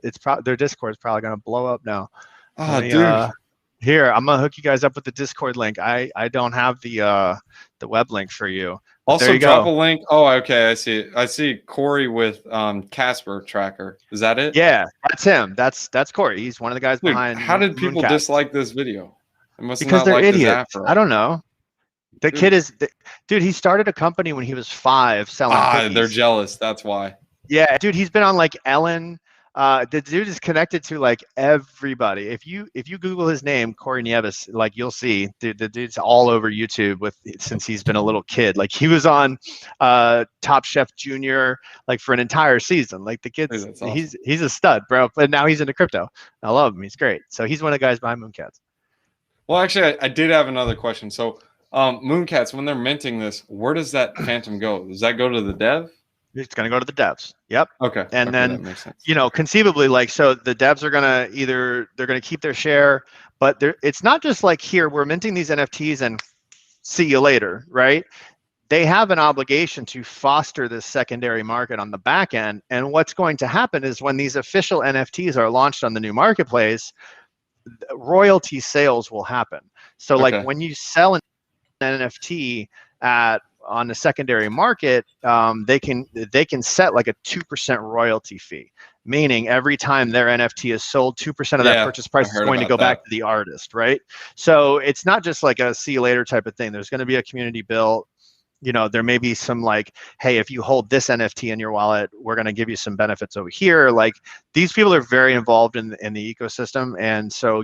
Speaker 2: their Discord is probably gonna blow up now.
Speaker 3: Oh, dude.
Speaker 2: Here, I'm gonna hook you guys up with the Discord link. I don't have the web link for you.
Speaker 3: Also, drop a link. Oh, okay, I see it. I see Corey with Casper Tracker. Is that it?
Speaker 2: Yeah, that's him. That's Corey. He's one of the guys behind.
Speaker 3: How did people dislike this video?
Speaker 2: Because they're idiots. I don't know. The kid is, dude. He started a company when he was 5 selling. Cookies.
Speaker 3: They're jealous. That's why.
Speaker 2: Yeah, dude. He's been on like Ellen. The dude is connected to like everybody. If you Google his name, Corey Nieves, like you'll see the dude's all over YouTube since he's been a little kid. Like he was on Top Chef Junior like for an entire season. Like the kid's awesome. He's a stud, bro. But now he's into crypto. I love him. He's great. So he's one of the guys behind Mooncats.
Speaker 3: Well, actually, I did have another question. So Mooncats, when they're minting this, where does that Fantom go? Does that go to the dev?
Speaker 2: It's going to go to the devs. Yep.
Speaker 3: Okay.
Speaker 2: And then, conceivably, like, so the devs are going to they're going to keep their share, but it's not just like here, we're minting these NFTs and see you later, right? They have an obligation to foster this secondary market on the back end. And what's going to happen is when these official NFTs are launched on the new marketplace, royalty sales will happen. So like when you sell an NFT on the secondary market, they can set like a 2% royalty fee, meaning every time their NFT is sold, 2% of that purchase price is going to go back to the artist, right? So it's not just like a see you later type of thing. There's going to be a community built. There may be some like, hey, if you hold this NFT in your wallet, we're going to give you some benefits over here. Like these people are very involved in the ecosystem, and so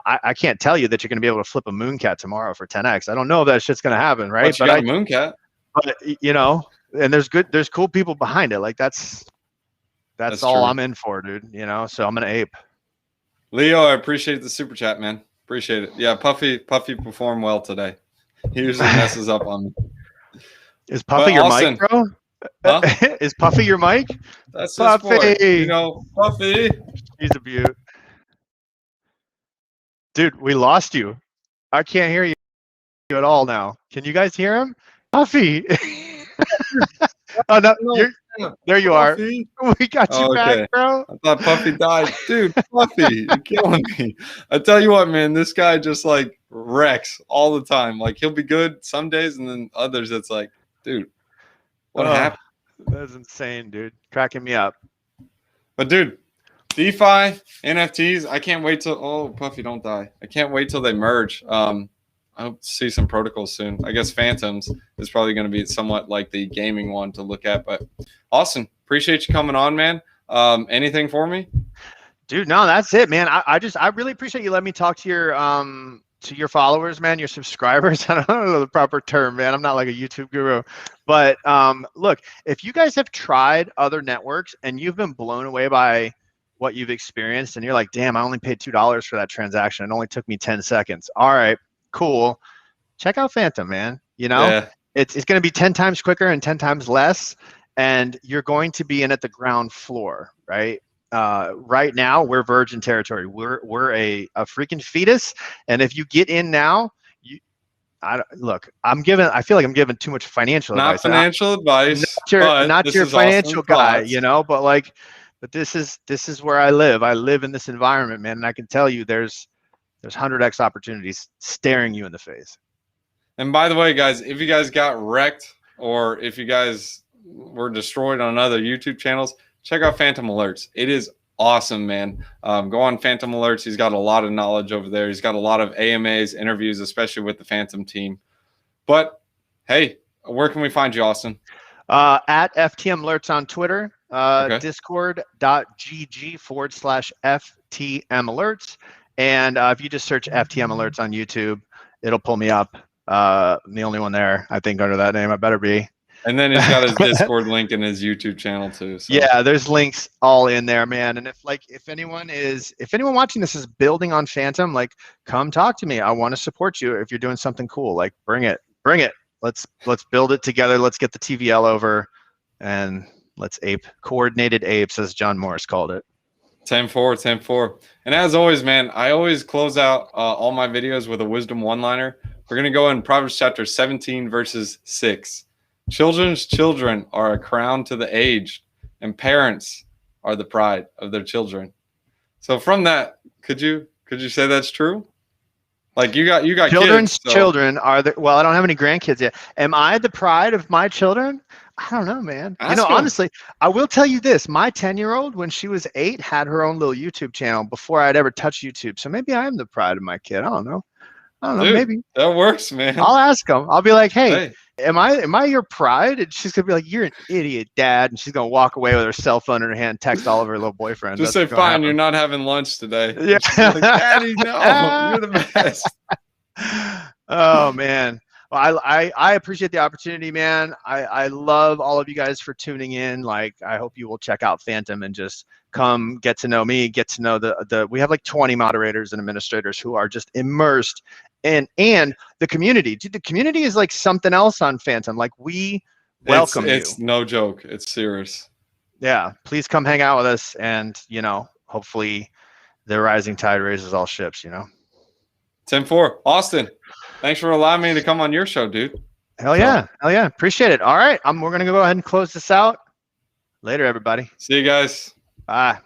Speaker 2: I can't tell you that you're going to be able to flip a Mooncat tomorrow for 10x. I don't know if that shit's going to happen, right?
Speaker 3: But you got a Mooncat.
Speaker 2: But and there's cool people behind it. Like that's all true. I'm in for, dude. So I'm gonna ape.
Speaker 3: Leo, I appreciate the super chat, man. Appreciate it. Yeah, Puffy performed well today. He usually messes up on me.
Speaker 2: Is Puffy your mic, bro?
Speaker 3: Huh?
Speaker 2: Is Puffy your mic?
Speaker 3: That's
Speaker 2: Puffy.
Speaker 3: his boy. You know, Puffy.
Speaker 2: He's a beaut. Dude, we lost you. I can't hear you at all now. Can you guys hear him? Puffy. Oh no, there you Puffy. Are. We got you back, bro.
Speaker 3: I thought Puffy died. Dude, Puffy, you're killing me. I tell you what, man, this guy just like wrecks all the time. Like he'll be good some days, and then others it's like, dude, what happened?
Speaker 2: That's insane, dude. Cracking me up.
Speaker 3: But dude, DeFi, NFTs, I can't wait till Puffy, don't die. I can't wait till they merge. I hope to see some protocols soon. I guess Fantoms is probably going to be somewhat like the gaming one to look at. But Austin, appreciate you coming on, man. Anything for me?
Speaker 2: Dude, no, that's it, man. I really appreciate you letting me talk to your followers, man, your subscribers. I don't know the proper term, man. I'm not like a YouTube guru. But look, if you guys have tried other networks and you've been blown away by what you've experienced and you're like, damn, I only paid $2 for that transaction. It only took me 10 seconds. All right. Cool. Check out Fantom, man. You know,
Speaker 3: yeah.
Speaker 2: It's going to be 10 times quicker and 10 times less, and you're going to be in at the ground floor, right? Right now, we're virgin territory. We're a freaking fetus, and if you get in now, I feel like I'm giving too much financial advice.
Speaker 3: Not financial advice.
Speaker 2: Not your financial guy, you know, but this is where I live. I live in this environment, man, and I can tell you there's 100x opportunities staring you in the face.
Speaker 3: And by the way, guys, if you guys got wrecked or if you guys were destroyed on other YouTube channels, check out Fantom Alerts. It is awesome, man. Go on Fantom Alerts. He's got a lot of knowledge over there. He's got a lot of AMAs, interviews, especially with the Fantom team. But hey, where can we find you, Austin?
Speaker 2: At FTM Alerts on Twitter, discord.gg/FTM Alerts. And if you just search FTM Alerts on YouTube, it'll pull me up. I'm the only one there, I think, under that name. I better be.
Speaker 3: And then he's got his Discord link in his YouTube channel too. So.
Speaker 2: Yeah, there's links all in there, man. And if anyone watching this is building on Fantom, like, come talk to me. I want to support you. If you're doing something cool, like, bring it. Let's build it together. Let's get the TVL over, and let's coordinated apes, as John Morris called it.
Speaker 3: 10-4. And as always, man, I always close out all my videos with a wisdom one-liner. We're going to go in Proverbs chapter 17, verses 6. Children's children are a crown to the aged, and parents are the pride of their children. So from that, could you say that's true? Like you got
Speaker 2: children's
Speaker 3: kids, so.
Speaker 2: Children are the, well, I don't have any grandkids yet. Am I the pride of my children? I don't know, man. Honestly, I will tell you this. My 10-year-old, when she was 8, had her own little YouTube channel before I'd ever touched YouTube. So maybe I am the pride of my kid. I don't know.
Speaker 3: Dude,
Speaker 2: maybe.
Speaker 3: That works, man.
Speaker 2: I'll ask him. I'll be like, hey, am I your pride? And she's going to be like, you're an idiot, Dad. And she's going to walk away with her cell phone in her hand, text all of her little boyfriends.
Speaker 3: Just say, fine, you're not having lunch today.
Speaker 2: Yeah.
Speaker 3: Like, Daddy, no, you're the best.
Speaker 2: Oh, man. Well, I appreciate the opportunity, man. I love all of you guys for tuning in. Like, I hope you will check out Fantom and just come get to know me, get to know we have like 20 moderators and administrators who are just immersed in, and the community. Dude, the community is like something else on Fantom. Like, we welcome you.
Speaker 3: It's no joke. It's serious.
Speaker 2: Yeah. Please come hang out with us, and, hopefully the rising tide raises all ships,
Speaker 3: 10-4. Austin, thanks for allowing me to come on your show, dude.
Speaker 2: Hell yeah. Appreciate it. All right. We're going to go ahead and close this out. Later, everybody.
Speaker 3: See you guys.
Speaker 2: Bye.